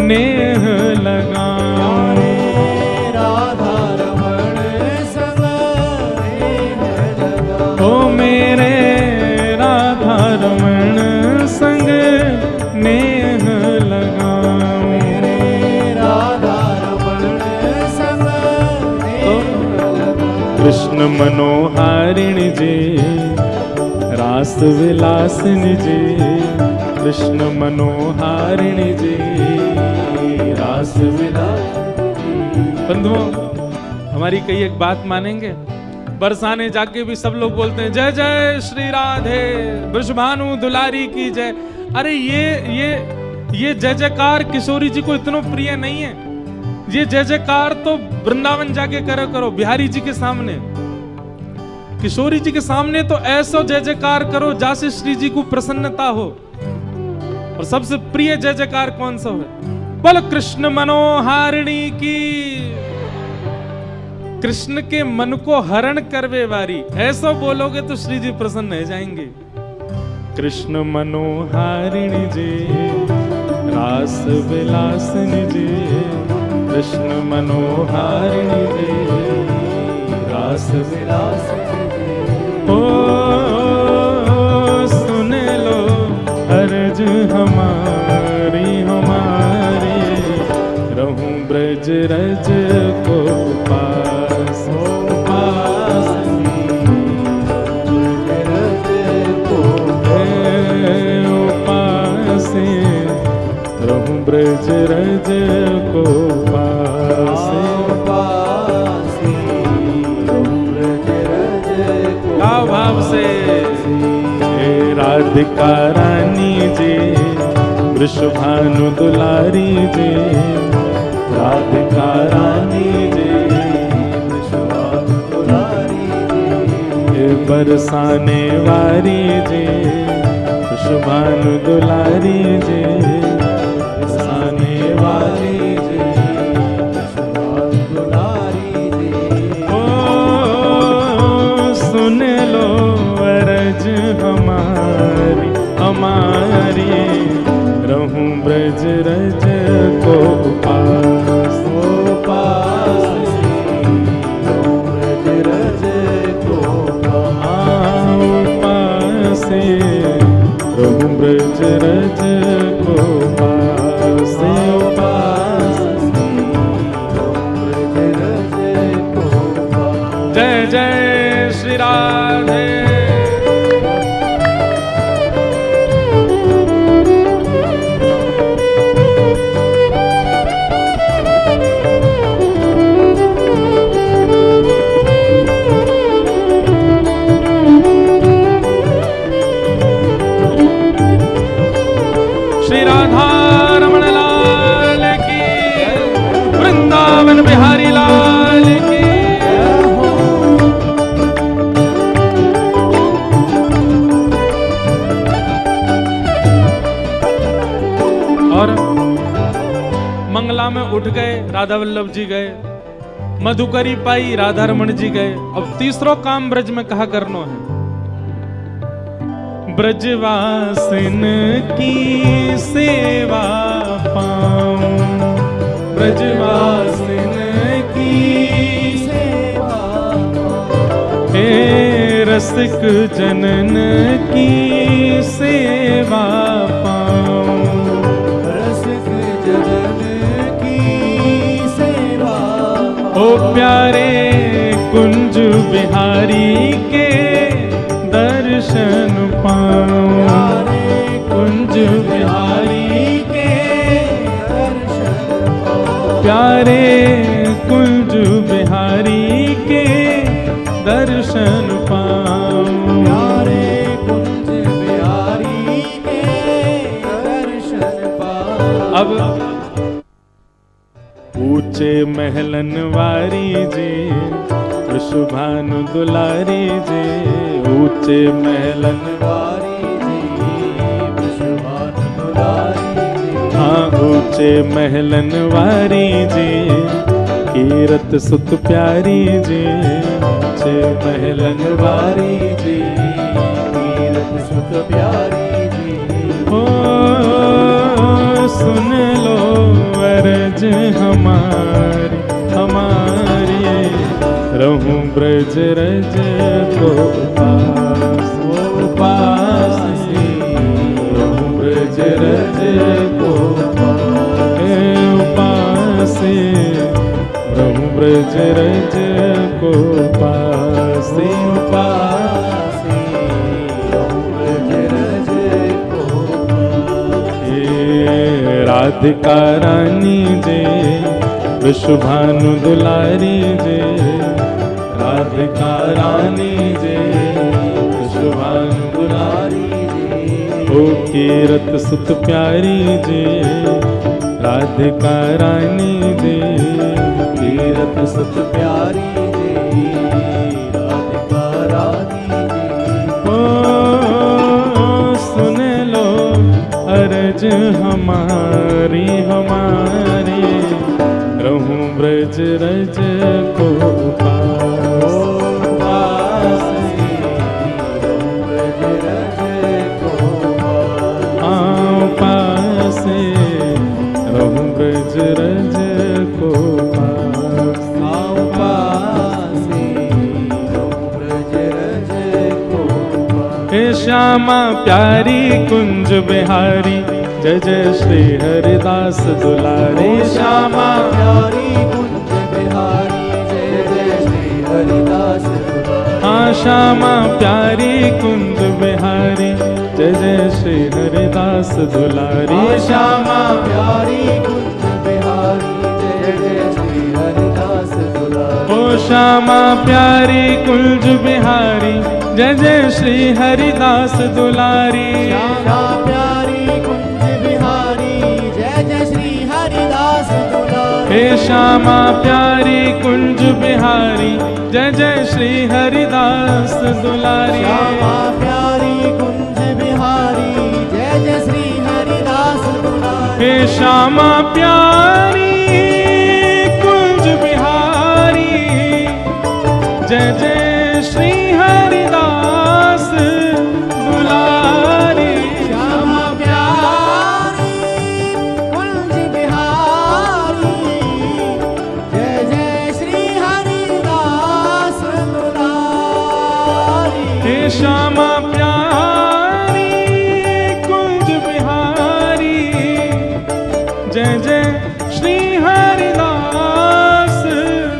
नेह लगाऊं, राधा रमण संग नेह लगाऊं। ओ मेरे राधा रमण संग नेह लगाऊं, राधा रमण संग नेह लगाऊं। कृष्ण मनोहारिणी जी, रास विलासिनी जी, कृष्ण मनोहारिणी जी, रास विलासिनी। बंधुओं, हमारी कई एक बात मानेंगे, बरसाने जाके भी सब लोग बोलते हैं जय जय श्री राधे, वृषभानु दुलारी की जय। अरे ये जय जयकार किशोरी जी को इतना प्रिय नहीं है। ये जय जयकार तो वृंदावन जाके करो बिहारी जी के सामने, किशोरी जी के सामने तो ऐसा जय जयकार करो जैसे श्री जी को प्रसन्नता हो। और सबसे प्रिय जय जयकार कौन सा है, बोलो कृष्ण मनोहारिणी की, कृष्ण के मन को हरण करवे वारी। ऐसा बोलोगे तो श्री जी प्रसन्न हो जाएंगे। कृष्ण मनोहारिणी जी, रास विलासिनी जी, कृष्ण मनोहारिणी जी, रास विलासिनी जी। ओ सुन लो अर्ज हमारी हमारी, रहूं ब्रज रज को पास पास, पास, रहूं ब्रज रज को पास पास, भाव से राधिका रानी जी, वृषभानु दुलारी जी, राधिका रानी जी, वृषभानु दुलारी जी, बरसाने वारी जी, वृषभानु दुलारी जे बरसाने वाली जे वृषभानु दुलारी जे। ओ सुन लो अरज हमारी हमारी रहूं ब्रज रज को पास पास ब्रज रज को पास रहूं ब्रज रज को पास ब्रज रज को। जय जय श्री राधे। श्री राधा रमण लाल की, वृंदावन बिहारी लाल की। और मंगला में उठ गए, राधा वल्लभ जी गए, मधुकरी पाई, राधा रमण जी गए। अब तीसरो काम ब्रज में कहा करनो है। ब्रजवासिन की सेवा पाऊं, ब्रजवासिन की सेवा हे रसिक जनन की सेवा पाऊं, रसिक जनन की सेवा। ओ प्यारे कुंज बिहारी के दर्शन पाऊं, प्यारे कुंज बिहारी के दर्शन पाऊं। प्यारे कुंज बिहारी के दर्शन पाऊं। प्यारे कुंज बिहारी के दर्शन पाऊं। अब ऊंचे महलन वारी जे वृषभानु दुलारी जे, ऊंचे महलन वारी जी वृषभानु दुलारी जी। हाँ ऊंचे महलन वारी जे कीरत सुत प्यारी जे, ऊंचे महलन वारी जी कीरत सुत प्यारी जी। ओ सुन लो अरज हमारी हमारी रहूं ब्रज रज को पास पास रहूं ब्रज रज को पास रहूं ब्रज रज को पास पास ब्रज रज को। राधिका रानी जे वृषभानु दुलारी जे, राधिका रानी जे वृषभानु दुलारी जे। ओ कीरत सुत प्यारी जे राधिका रानी जे, कीरत सुत प्यारी जी राधिका रानी जी। ओ सुन लो अरज हमारी हमारी रहूं ब्रज रज को पास ब्रज रज को। पास रहूं ब्रज रज को पास। पास ब्रज रज को। हे श्यामा प्यारी कुंज बिहारी जय जय श्री हरिदास दुलारे। श्यामा प्यारी कुंज बिहारी जय जय श्री हरिदास दुलारे। हाँ श्यामा प्यारी कुंज बिहारी जय जय श्री हरिदास दुलारी। श्यामा प्यारी कुंज बिहारी जय जय श्री हरिदास दुलारे। ओ श्यामा प्यारी कुंज बिहारी जय जय श्री हरिदास दुलारी। श्यामा प्यारी कुंज बिहारी जय जय श्री हरिदास दुलारे। हे श्यामा प्यारी कुंज बिहारी जय जय श्री हरिदास दुलारी। श्यामा प्यारी कुंज बिहारी श्यामा प्यारी कुंज बिहारी, जय जय श्री हरिदास दुलारी। श्यामा प्यारी कुंज बिहारी, जय जय श्री हरिदास दुलारी। हे श्यामा प्यारी कुंज बिहारी, जय जय श्री हरिदास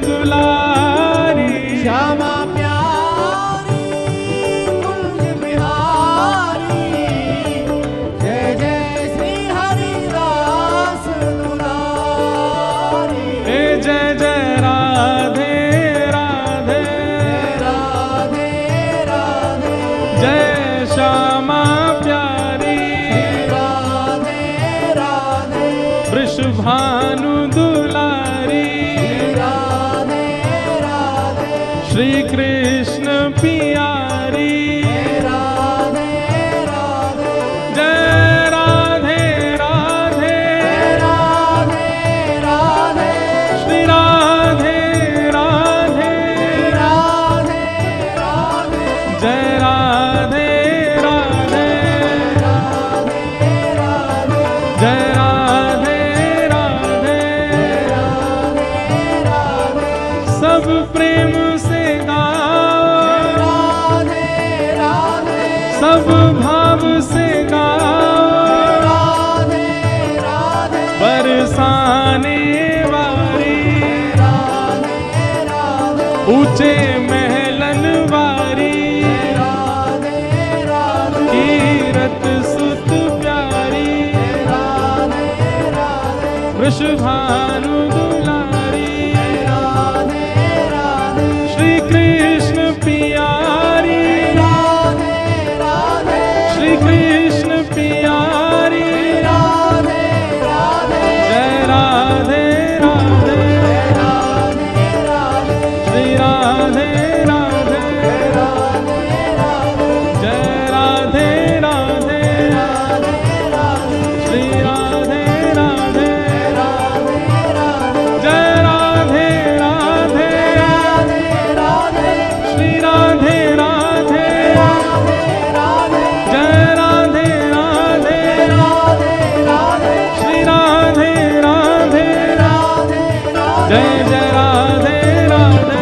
दुलारी। श्यामा प्यारी कुंज बिहारी, जय जय श्री हरिदास दुलारी। हे जय जय राधे राधे, राधे राधे, जय श्यामा प्यारी, राधे राधे, वृषभानु दुलारी। राधे राधे, श्री कृष्ण पियारी, राधे राधे, जय राधे राधे, राधे राधे, श्री राधे राधे, राधे राधे, जय राधे राधे, राधे राधे, जय राधे राधे। राधे राधे, सब प्रेम से गाओ, राधे राधे, सब भाव से गाओ, राधे राधे, बरसाने वारी, राधे राधे, ऊंचे महलन वारी, राधे राधे, कीरत सुत प्यारी, राधे राधे, वृषभानु दुलारी। राधे राधे, श्री कृष्ण पियारी, राधे राधे, श्री कृष्ण पियारी, राधे राधे, जय राधे राधे, राधे राधे, श्री राधे राधे, राधे राधे, जय राधे राधे, राधे राधे, श्री राधे राधे, राधे राधे, जय राधे राधे, राधे राधे, श्री राधे राधे, राधे राधे, जय राधे राधे, राधे राधे, श्री राधे राधे, राधे राधे, जय जय राधे राधे,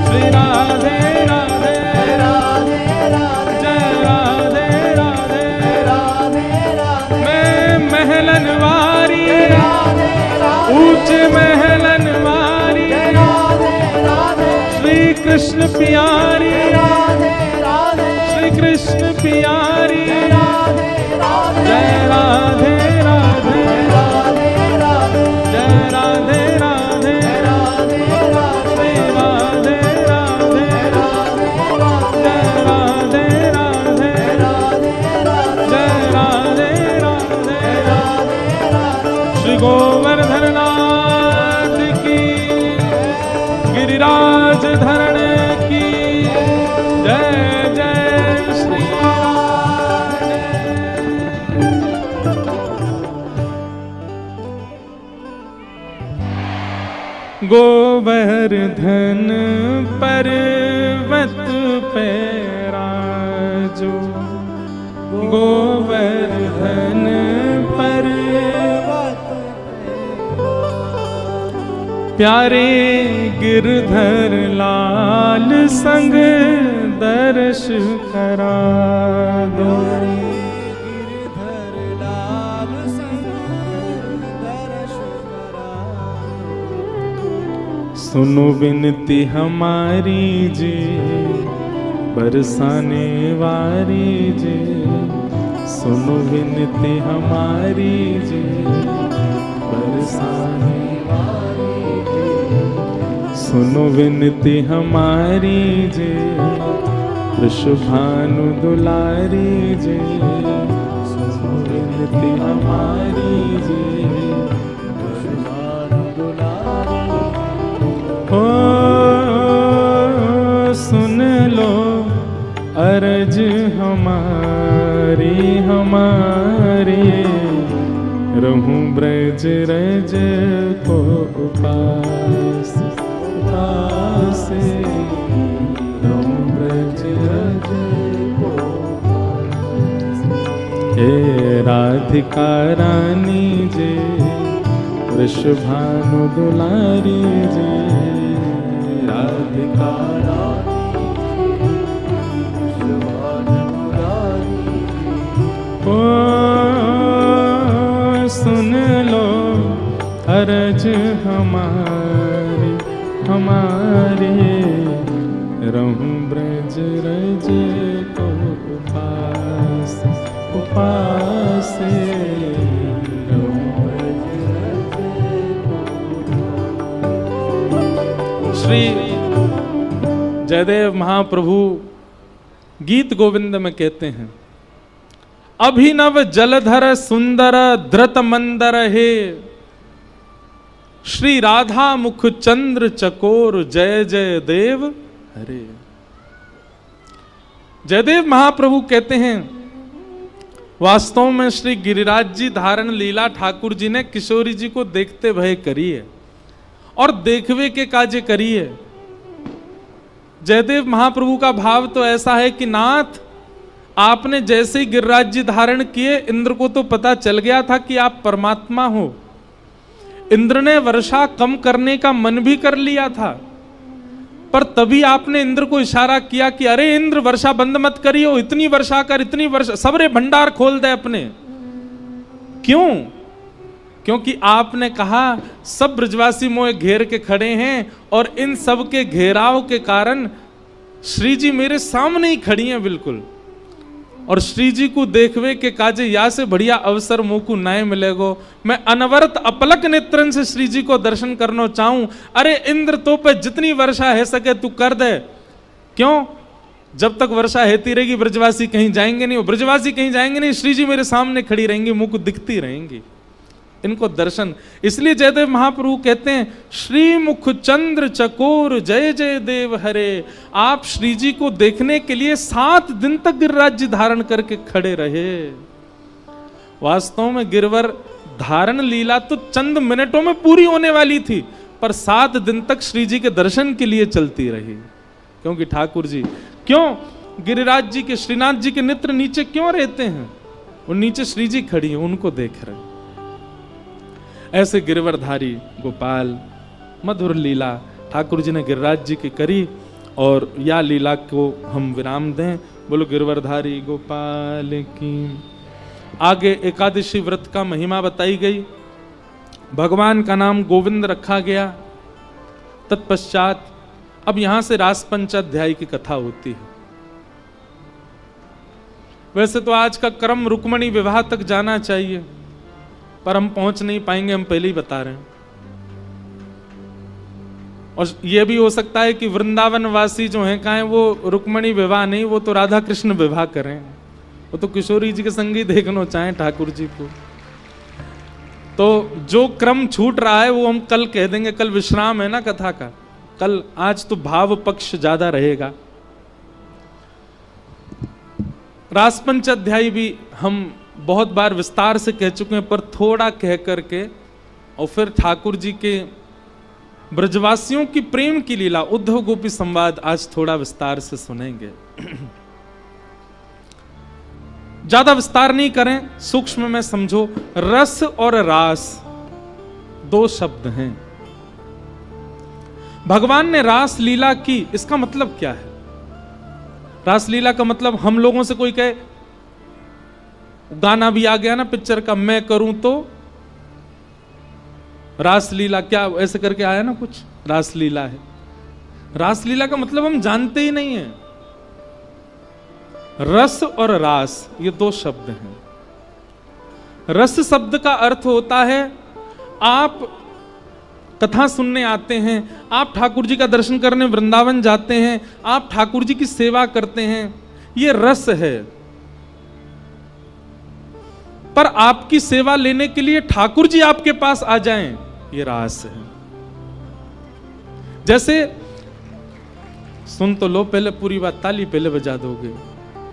श्री राधे राधे, राधे राधे, जय राधे राधे। राधे राधे, मैं महलन वारी, राधे राधे, ऊंच महलन वारी, राधे राधे, श्री कृष्ण पियारी, राधे राधे, श्री कृष्ण पियारी, राधे राधे, जय राधे राधे, राधे राधे, जय राधे राधे, राधे राधे, श्री राधे राधे, जय राधे राधे, जय राधे राधे। श्री गोवर्धन नाथ की, गिरिराज धरण की, जय जय श्री राधे। गोवर्धन पर्वत पे राजो, गोवर्धन पर्वत प्यारे गिरधर लाल संग दर्श करा दो। गिरधर लाल संग दर्श करा। सुनो विनती हमारी जी, बरसाने वारी जी, सुनो विनती हमारी जी, बरसाने वारी जी, सुनो विनती हमारी जी, वृषभानु दुलारी जी, सुनो विनती हमारी जी, वृषभानु दुलारी। ओ सुन लो अरज हमारी हमारी, रहूं ब्रज रज को उपास उपासे, रहूं ब्रज रज को उपासे। हे राधिका रानी जे वृषभानु दुलारी जे, राधिका ओ सुन लो अरज हमारी हमारी, रहूं ब्रज रज को उपास उपासे, रहूं ब्रज रज को। श्री जयदेव महाप्रभु गीत गोविंद में कहते हैं, अभिनव जलधर सुंदर धृत मंदर हे, श्री राधा मुख चंद्र चकोर जय जय देव हरे। जयदेव महाप्रभु कहते हैं, वास्तव में श्री गिरिराज जी धारण लीला ठाकुर जी ने किशोरी जी को देखते भय करी है और देखवे के काजे करी है। जयदेव महाप्रभु का भाव तो ऐसा है कि नाथ, आपने जैसे ही गिरिराज जी धारण किए, इंद्र को तो पता चल गया था कि आप परमात्मा हो। इंद्र ने वर्षा कम करने का मन भी कर लिया था, पर तभी आपने इंद्र को इशारा किया कि अरे इंद्र, वर्षा बंद मत करियो, इतनी वर्षा कर, इतनी वर्षा, सबरे भंडार खोल दे अपने। क्यों? क्योंकि आपने कहा सब ब्रजवासी मोए घेर के खड़े हैं और इन सब के घेराव के कारण श्री जी मेरे सामने ही खड़ी हैं बिल्कुल, और श्री जी को देखवे के काजे या से बढ़िया अवसर मुंह को नए मिलेगो। मैं अनवरत अपलक नेत्रन से श्री जी को दर्शन करना चाहूं। अरे इंद्र, तो पे जितनी वर्षा है सके तू कर दे। क्यों? जब तक वर्षा हेती रहेगी ब्रजवासी कहीं जाएंगे नहीं, वो ब्रजवासी कहीं जाएंगे नहीं, श्री जी मेरे सामने खड़ी रहेंगी, मुंह को दिखती रहेंगी, इनको दर्शन। इसलिए जयदेव महाप्रभु कहते हैं, श्री मुख चंद्र चकोर जय जय देव हरे। आप श्री जी को देखने के लिए 7 दिन तक गिरिराज जी धारण करके खड़े रहे। वास्तव में गिरवर धारण लीला तो चंद मिनटों में पूरी होने वाली थी, पर 7 दिन तक श्री जी के दर्शन के लिए चलती रही। क्योंकि ठाकुर जी क्यों गिरिराज जी के, श्रीनाथ जी के नेत्र नीचे क्यों रहते हैं? वो नीचे श्री जी खड़ी है, उनको देख रहे। ऐसे गिरवरधारी गोपाल मधुर लीला ठाकुर जी ने गिरिराज जी की करी, और या लीला को हम विराम दें। बोलो गिरवरधारी गोपाल की। आगे एकादशी व्रत का महिमा बताई गई, भगवान का नाम गोविंद रखा गया। तत्पश्चात अब यहां से रास पंचाध्यायी की कथा होती है। वैसे तो आज का क्रम रुक्मणी विवाह तक जाना चाहिए, पर हम पहुंच नहीं पाएंगे, हम पहले ही बता रहे हैं। और यह भी हो सकता है कि वृंदावन वासी जो हैं कहें वो रुक्मणी विवाह नहीं, वो तो राधा कृष्ण विवाह करें, वो तो किशोरी जी के संग ही देखना चाहें ठाकुर जी को। तो जो क्रम छूट रहा है वो हम कल कह देंगे, कल विश्राम है ना कथा का, कल। आज तो भाव पक्ष ज्यादा रहेगा। रास पंचाध्यायी भी हम बहुत बार विस्तार से कह चुके हैं, पर थोड़ा कह करके और फिर ठाकुर जी के ब्रजवासियों की प्रेम की लीला, उद्धव गोपी संवाद आज थोड़ा विस्तार से सुनेंगे। ज्यादा विस्तार नहीं करें, सूक्ष्म में समझो। रस और रास 2 शब्द हैं। भगवान ने रास लीला की, इसका मतलब क्या है? रास लीला का मतलब हम लोगों से कोई कहे, गाना भी आ गया ना पिक्चर का, मैं करूं तो रासलीला, क्या ऐसे करके आया ना कुछ, रासलीला है। रासलीला का मतलब हम जानते ही नहीं है। रस और रास ये 2 शब्द हैं। रस शब्द का अर्थ होता है आप कथा सुनने आते हैं, आप ठाकुर जी का दर्शन करने वृंदावन जाते हैं, आप ठाकुर जी की सेवा करते हैं, ये रस है। पर आपकी सेवा लेने के लिए ठाकुर जी आपके पास आ जाएं, ये रास है। जैसे सुन तो लो पहले पूरी बात, ताली पहले बजा दोगे,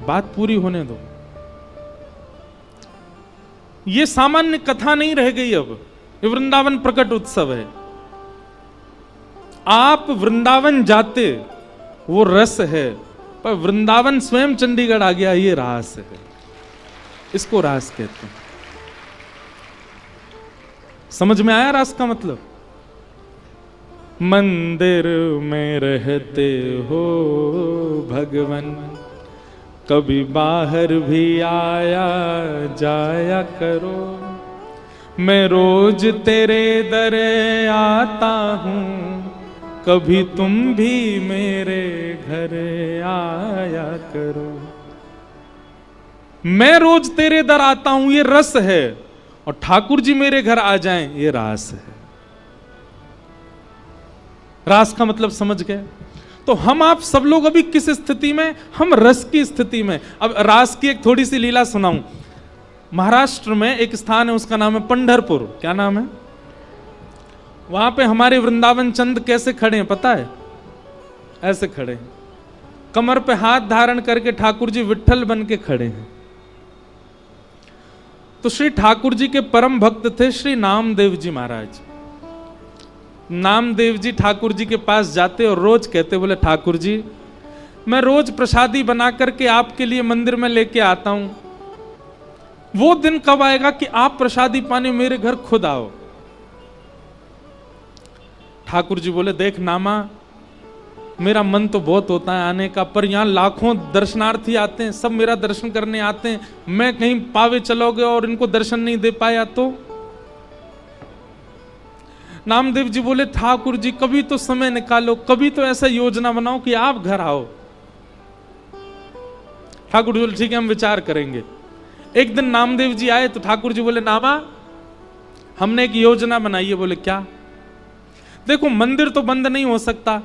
बात पूरी होने दो। ये सामान्य कथा नहीं रह गई, अब ये वृंदावन प्रकट उत्सव है। आप वृंदावन जाते वो रस है, पर वृंदावन स्वयं चंडीगढ़ आ गया ये रास है, इसको रास कहते हैं। समझ में आया रास का मतलब? मंदिर में रहते हो भगवन, कभी बाहर भी आया जाया करो, मैं रोज तेरे दर आता हूं, कभी तुम भी मेरे घर आया करो। मैं रोज तेरे दर आता हूं ये रस है, और ठाकुर जी मेरे घर आ जाएं ये रास है। रास का मतलब समझ गए? तो हम आप सब लोग अभी किस स्थिति में? हम रस की स्थिति में। अब रास की एक थोड़ी सी लीला सुनाऊं। महाराष्ट्र में एक स्थान है, उसका नाम है पंढरपुर। क्या नाम है? वहां पे हमारे वृंदावन चंद कैसे खड़े हैं पता है? ऐसे खड़े हैं, कमर पे हाथ धारण करके ठाकुर जी विट्ठल बन के खड़े हैं। तो श्री ठाकुर जी के परम भक्त थे श्री नामदेव जी महाराज। नामदेव जी ठाकुर जी के पास जाते और रोज कहते, बोले ठाकुर जी मैं रोज प्रसादी बना करके आपके लिए मंदिर में लेके आता हूं, वो दिन कब आएगा कि आप प्रसादी पाने मेरे घर खुद आओ। ठाकुर जी बोले, देख नामा, मेरा मन तो बहुत होता है आने का, पर यहां लाखों दर्शनार्थी आते हैं, सब मेरा दर्शन करने आते हैं, मैं कहीं पावे चलोगे और इनको दर्शन नहीं दे पाया तो? नामदेव जी बोले, ठाकुर जी कभी तो समय निकालो, कभी तो ऐसा योजना बनाओ कि आप घर आओ। ठाकुर जी बोले ठीक है, हम विचार करेंगे। एक दिन नामदेव जी आए तो ठाकुर जी बोले, नामा हमने एक योजना बनाई है। बोले क्या? देखो मंदिर तो बंद नहीं हो सकता,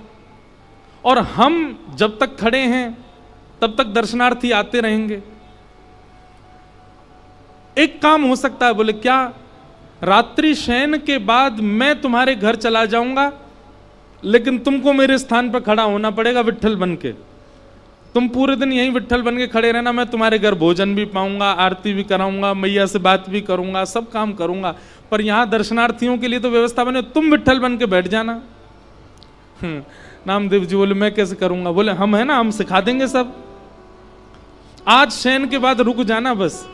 और हम जब तक खड़े हैं तब तक दर्शनार्थी आते रहेंगे। एक काम हो सकता है। बोले क्या? रात्रि शयन के बाद मैं तुम्हारे घर चला जाऊंगा, लेकिन तुमको मेरे स्थान पर खड़ा होना पड़ेगा विट्ठल बन के। तुम पूरे दिन यहीं विट्ठल बन के खड़े रहना, मैं तुम्हारे घर भोजन भी पाऊंगा, आरती भी कराऊंगा, मैया से बात भी करूंगा, सब काम करूंगा, पर यहां दर्शनार्थियों के लिए तो व्यवस्था बने, तुम विट्ठल बन के बैठ जाना। नामदेव जी बोले, मैं कैसे करूंगा? बोले हम है ना, हम सिखा देंगे सब, आज शयन के बाद रुक जाना बस।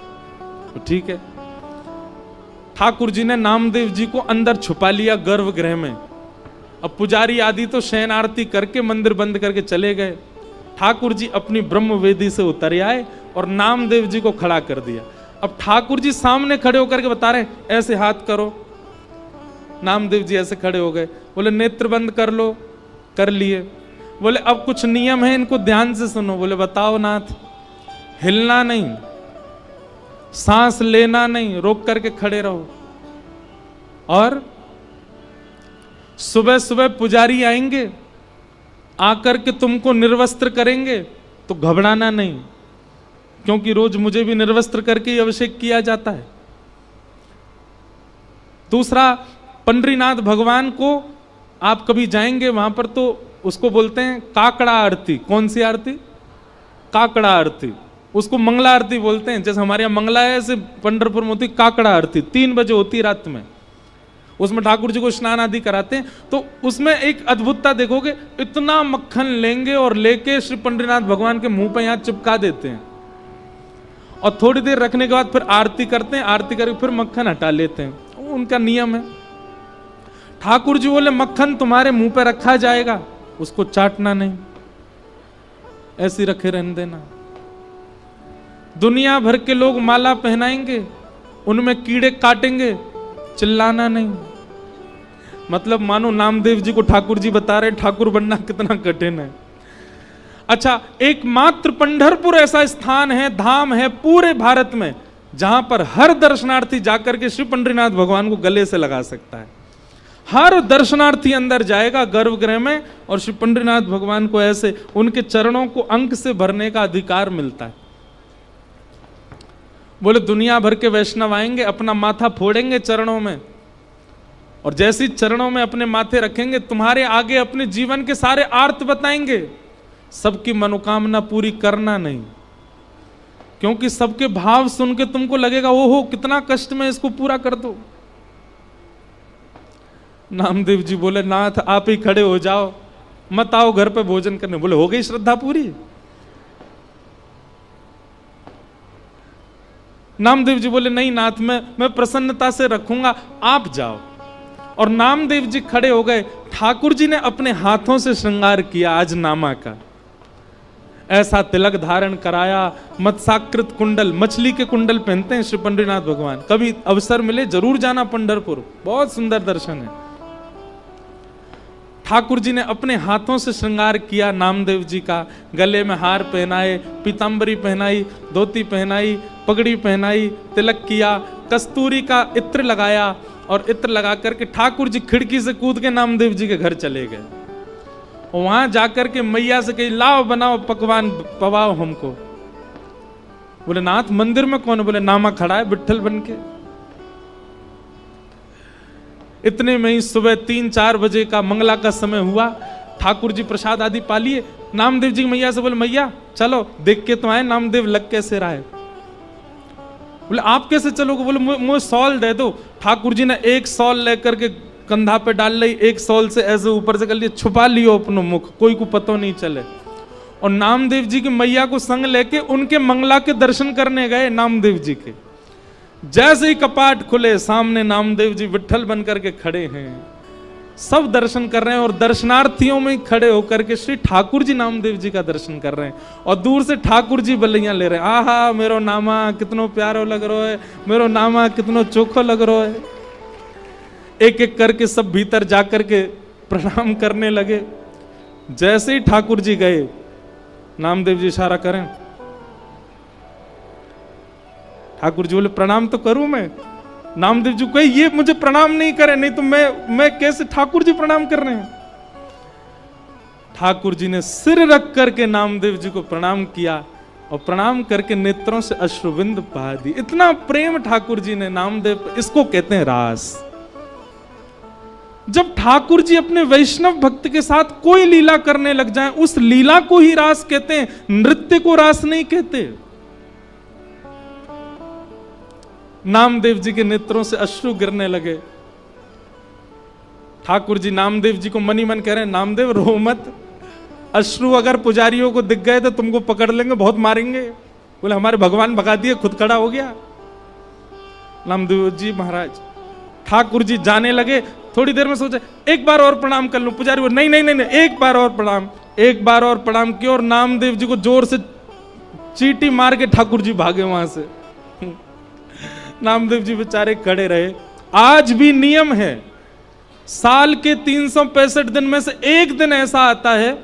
तो ठीक है। ठाकुर जी ने नामदेव जी को अंदर छुपा लिया गर्भगृह में। अब पुजारी आदि तो शयन आरती करके मंदिर बंद करके चले गए। ठाकुर जी अपनी ब्रह्म वेदी से उतर आए और नामदेव जी को खड़ा कर दिया। अब ठाकुर जी सामने खड़े होकर के बता रहे, ऐसे हाथ करो। नामदेव जी ऐसे खड़े हो गए। बोले नेत्र बंद कर लो, कर लिए। बोले अब कुछ नियम है, इनको ध्यान से सुनो। बोले बताओ नाथ। हिलना नहीं, सांस लेना नहीं, रोक करके खड़े रहो। और सुबह सुबह पुजारी आएंगे, आकर के तुमको निर्वस्त्र करेंगे, तो घबराना नहीं, क्योंकि रोज मुझे भी निर्वस्त्र करके अभिषेक किया जाता है। दूसरा, पंडरीनाथ भगवान को आप कभी जाएंगे वहां पर तो उसको बोलते हैं काकड़ा आरती। कौन सी आरती? काकड़ा आरती। उसको मंगला आरती बोलते हैं। जैसे हमारे यहाँ मंगला है, ऐसे पंढरपुर में होती काकड़ा आरती, 3 बजे होती रात में। उसमें ठाकुर जी को स्नान आदि कराते हैं। तो उसमें एक अद्भुतता देखोगे, इतना मक्खन लेंगे और लेके श्री पंडरीनाथ भगवान के मुंह पे यहाँ चिपका देते हैं, और थोड़ी देर रखने के बाद फिर आरती करते हैं, आरती करके फिर मक्खन हटा लेते हैं। उनका नियम है। ठाकुर जी बोले मक्खन तुम्हारे मुंह पे रखा जाएगा, उसको चाटना नहीं, ऐसे रखे रहने देना। दुनिया भर के लोग माला पहनाएंगे, उनमें कीड़े काटेंगे, चिल्लाना नहीं। मतलब मानो नामदेव जी को ठाकुर जी बता रहे ठाकुर बनना कितना कठिन है। अच्छा, एकमात्र पंढरपुर ऐसा स्थान है, धाम है पूरे भारत में, जहां पर हर दर्शनार्थी जाकर के श्री पंडरीनाथ भगवान को गले से लगा सकता है। हर दर्शनार्थी अंदर जाएगा गर्भगृह में और श्री पंडरीनाथ भगवान को ऐसे उनके चरणों को अंक से भरने का अधिकार मिलता है। बोले दुनिया भर के वैष्णव आएंगे, अपना माथा फोड़ेंगे चरणों में, और जैसी चरणों में अपने माथे रखेंगे, तुम्हारे आगे अपने जीवन के सारे आर्त बताएंगे, सबकी मनोकामना पूरी करना नहीं। क्योंकि सबके भाव सुन के तुमको लगेगा ओहो कितना कष्ट में, इसको पूरा कर दो। नामदेव जी बोले नाथ आप ही खड़े हो जाओ, मत आओ घर पे भोजन करने। बोले हो गई श्रद्धा पूरी? नामदेव जी बोले नहीं नाथ, मैं प्रसन्नता से रखूंगा, आप जाओ। और नामदेव जी खड़े हो गए। ठाकुर जी ने अपने हाथों से श्रृंगार किया आज नामा का, ऐसा तिलक धारण कराया, मत्स्याकृत कुंडल, मछली के कुंडल पहनते हैं श्री पंडरीनाथ भगवान। कभी अवसर मिले जरूर जाना पंढरपुर, बहुत सुंदर दर्शन है। ठाकुर जी ने अपने हाथों से श्रृंगार किया नामदेव जी का, गले में हार पहनाए, पीतांबरी पहनाई, धोती पहनाई, पगड़ी पहनाई, तिलक किया, कस्तूरी का इत्र लगाया, और इत्र लगा करके ठाकुर जी खिड़की से कूद के नामदेव जी के घर चले गए। वहां जाकर के मैया से कही लाओ बनाओ पकवान पवाओ हमको। बोले नाथ मंदिर में कौन है? बोले नामा खड़ा है विट्ठल बन के। इतने में ही सुबह 3-4 बजे का मंगला का समय हुआ। ठाकुर जी प्रसाद आदि पा लिए। नामदेव जी मैया से बोले मैया चलो देख के तो आए नामदेव लग कैसे रहा है। बोले आप कैसे चलोगे? बोले मुझे सॉल दे दो। ठाकुर जी ने एक सॉल लेकर के कंधा पे डाल ली, एक सॉल से ऐसे ऊपर से कर लिया, छुपा लियो अपनो मुख, कोई को पता नहीं चले। और नामदेव जी की मैया को संग लेके उनके मंगला के दर्शन करने गए नामदेव जी के। जैसे ही कपाट खुले सामने नामदेव जी विट्ठल बन करके खड़े हैं, सब दर्शन कर रहे हैं। और दर्शनार्थियों में खड़े होकर के श्री ठाकुर जी नामदेव जी का दर्शन कर रहे हैं। और दूर से ठाकुर जी बलियां ले रहे हैं, आहा मेरो नामा कितनो प्यारो लग रहा है, मेरो नामा कितनो चोखो लग रहा है। एक एक करके सब भीतर जाकर के प्रणाम करने लगे। जैसे ही ठाकुर जी गए नामदेव जी इशारा करें, ठाकुर जी बोले प्रणाम तो करूं मैं। नामदेव जी कहे ये मुझे प्रणाम नहीं करे, नहीं तो मैं कैसे ठाकुर जी प्रणाम कर रहे हैं। ठाकुर जी ने सिर रख करके नामदेव जी को प्रणाम किया और प्रणाम करके नेत्रों से अश्रुबिंद बहा दी। इतना प्रेम ठाकुर जी ने नामदेव, इसको कहते हैं रास। जब ठाकुर जी अपने वैष्णव भक्त के साथ कोई लीला करने लग जाएं, उस लीला को ही रास कहते हैं, नृत्य को रास नहीं कहते। नामदेव जी के नेत्रों से अश्रु गिरने लगे। ठाकुर जी नामदेव जी को मनी मन कह रहे हैं नामदेव रो मत, अश्रु अगर पुजारियों को दिख गए तो तुमको पकड़ लेंगे, बहुत मारेंगे। बोले हमारे भगवान भगा दिए, खुद खड़ा हो गया। नामदेव जी महाराज ठाकुर जी जाने लगे। थोड़ी देर में सोचा एक बार और प्रणाम कर लूं। पुजारी बोले नहीं नहीं नहीं, नहीं एक बार और प्रणाम। एक बार और प्रणाम किया और नामदेव जी को जोर से चींटी मार के ठाकुर जी भागे वहां से। नामदेव जी बेचारे खड़े रहे। आज भी नियम है, साल के 365 दिन में से एक दिन ऐसा आता है,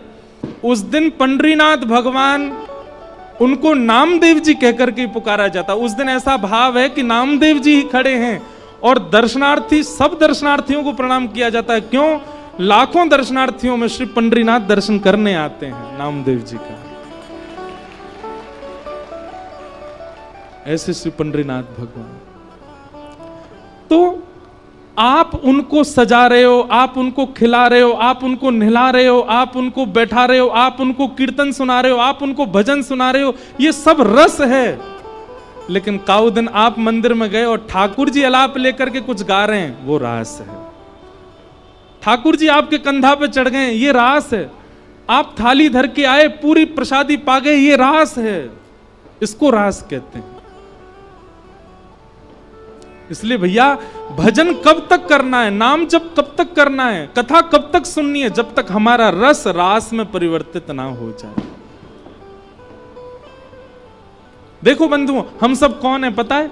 उस दिन पंडरीनाथ भगवान उनको नामदेव जी कहकर के पुकारा जाता। उस दिन ऐसा भाव है कि नामदेव जी ही खड़े हैं और दर्शनार्थी, सब दर्शनार्थियों को प्रणाम किया जाता है। क्यों? लाखों दर्शनार्थियों में श्री पंडरीनाथ दर्शन करने आते हैं नामदेव जी का। ऐसे श्री पंडरीनाथ भगवान। तो आप उनको सजा रहे हो, आप उनको खिला रहे हो, आप उनको नहला रहे हो, आप उनको बैठा रहे हो, आप उनको कीर्तन सुना रहे हो, आप उनको भजन सुना रहे हो, ये सब रस है। लेकिन काउ दिन आप मंदिर में गए और ठाकुर जी अलाप लेकर के कुछ गा रहे हैं, वो रास है। ठाकुर जी आपके कंधा पे चढ़ गए, ये रास है। आप थाली धर के आए, पूरी प्रसादी पा गए, ये रास है। इसको रास कहते हैं। इसलिए भैया भजन कब तक करना है, नाम जब कब तक करना है, कथा कब तक सुननी है, जब तक हमारा रस रास में परिवर्तित ना हो जाए। देखो बंधुओं, हम सब कौन है पता है?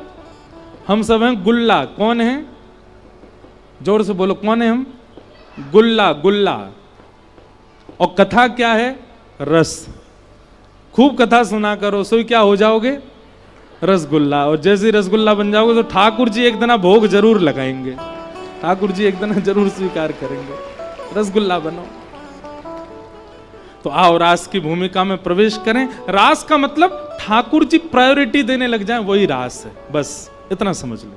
हम सब हैं गुल्ला। कौन है? जोर से बोलो, कौन है हम? गुल्ला। गुल्ला। और कथा क्या है? रस। खूब कथा सुना करो, सो क्या हो जाओगे? रसगुल्ला। और जैसे रसगुल्ला बन जाओगे तो ठाकुर जी एक दिन भोग जरूर लगाएंगे, ठाकुर जी एक दिन जरूर स्वीकार करेंगे। रसगुल्ला बनो। तो आओ रास की भूमिका में प्रवेश करें। रास का मतलब ठाकुर जी प्रायोरिटी देने लग जाएं, वही रास है। बस इतना समझ लो।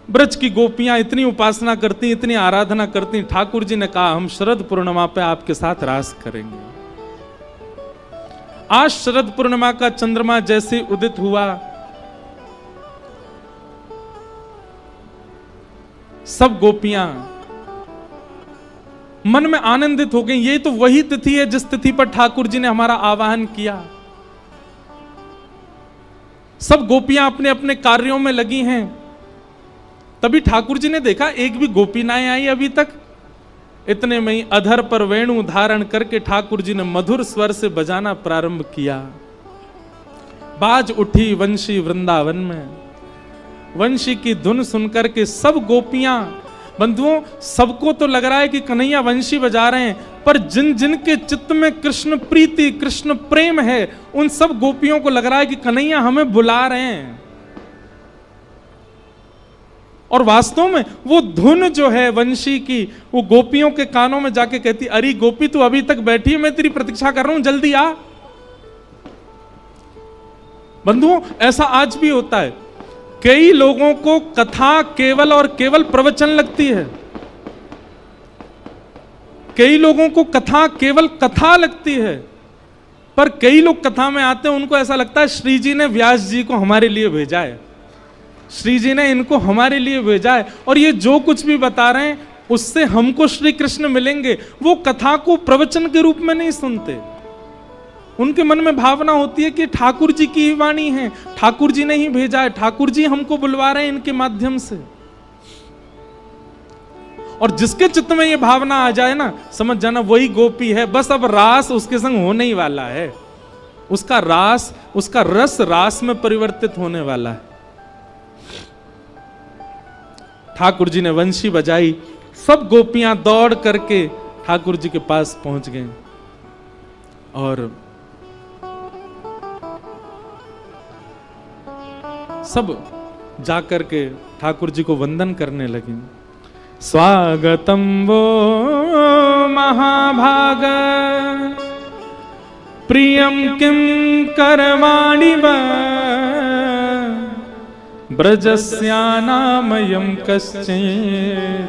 ब्रज की गोपियां इतनी उपासना करती, इतनी आराधना करती। ठाकुर जी ने कहा हम शरद पूर्णिमा पे आपके साथ रास करेंगे। आज शरद पूर्णिमा का चंद्रमा जैसे उदित हुआ, सब गोपियां मन में आनंदित हो गई। ये तो वही तिथि है जिस तिथि पर ठाकुर जी ने हमारा आवाहन किया। सब गोपियां अपने अपने कार्यों में लगी हैं। तभी ठाकुर जी ने देखा एक भी गोपी ना आई अभी तक। इतने में ही अधर पर वेणु धारण करके ठाकुर जी ने मधुर स्वर से बजाना प्रारंभ किया। बाज उठी वंशी वृंदावन में। वंशी की धुन सुनकर के सब गोपियां, बंधुओं, सबको तो लग रहा है कि कन्हैया वंशी बजा रहे हैं, पर जिन जिन के चित्त में कृष्ण प्रीति, कृष्ण प्रेम है, उन सब गोपियों को लग रहा है कि कन्हैया हमें बुला रहे हैं। और वास्तव में वो धुन जो है वंशी की, वो गोपियों के कानों में जाके कहती, अरे गोपी तू अभी तक बैठी है, मैं तेरी प्रतीक्षा कर रहा हूं, जल्दी आ। बंधुओं, ऐसा आज भी होता है। कई लोगों को कथा केवल और केवल प्रवचन लगती है। कई लोगों को कथा केवल कथा लगती है, पर कई लोग कथा में आते हैं, उनको ऐसा लगता है श्री जी ने व्यास जी को हमारे लिए भेजा है, श्री जी ने इनको हमारे लिए भेजा है, और ये जो कुछ भी बता रहे हैं उससे हमको श्री कृष्ण मिलेंगे। वो कथा को प्रवचन के रूप में नहीं सुनते। उनके मन में भावना होती है कि ठाकुर जी की वाणी है, ठाकुर जी ने ही भेजा है, ठाकुर जी हमको बुलवा रहे हैं इनके माध्यम से। और जिसके चित्त में ये भावना आ जाए ना, समझ जाना वही गोपी है। बस अब रास उसके संग होने ही वाला है। उसका रास, उसका रस रास में परिवर्तित होने वाला है। ठाकुर जी ने वंशी बजाई, सब गोपियां दौड़ करके ठाकुर जी के पास पहुंच गए और सब जाकर के ठाकुर जी को वंदन करने लगे। स्वागतम वो महाभाग प्रियम किम करवाणि व ब्रजस्यानामयं कश्चित्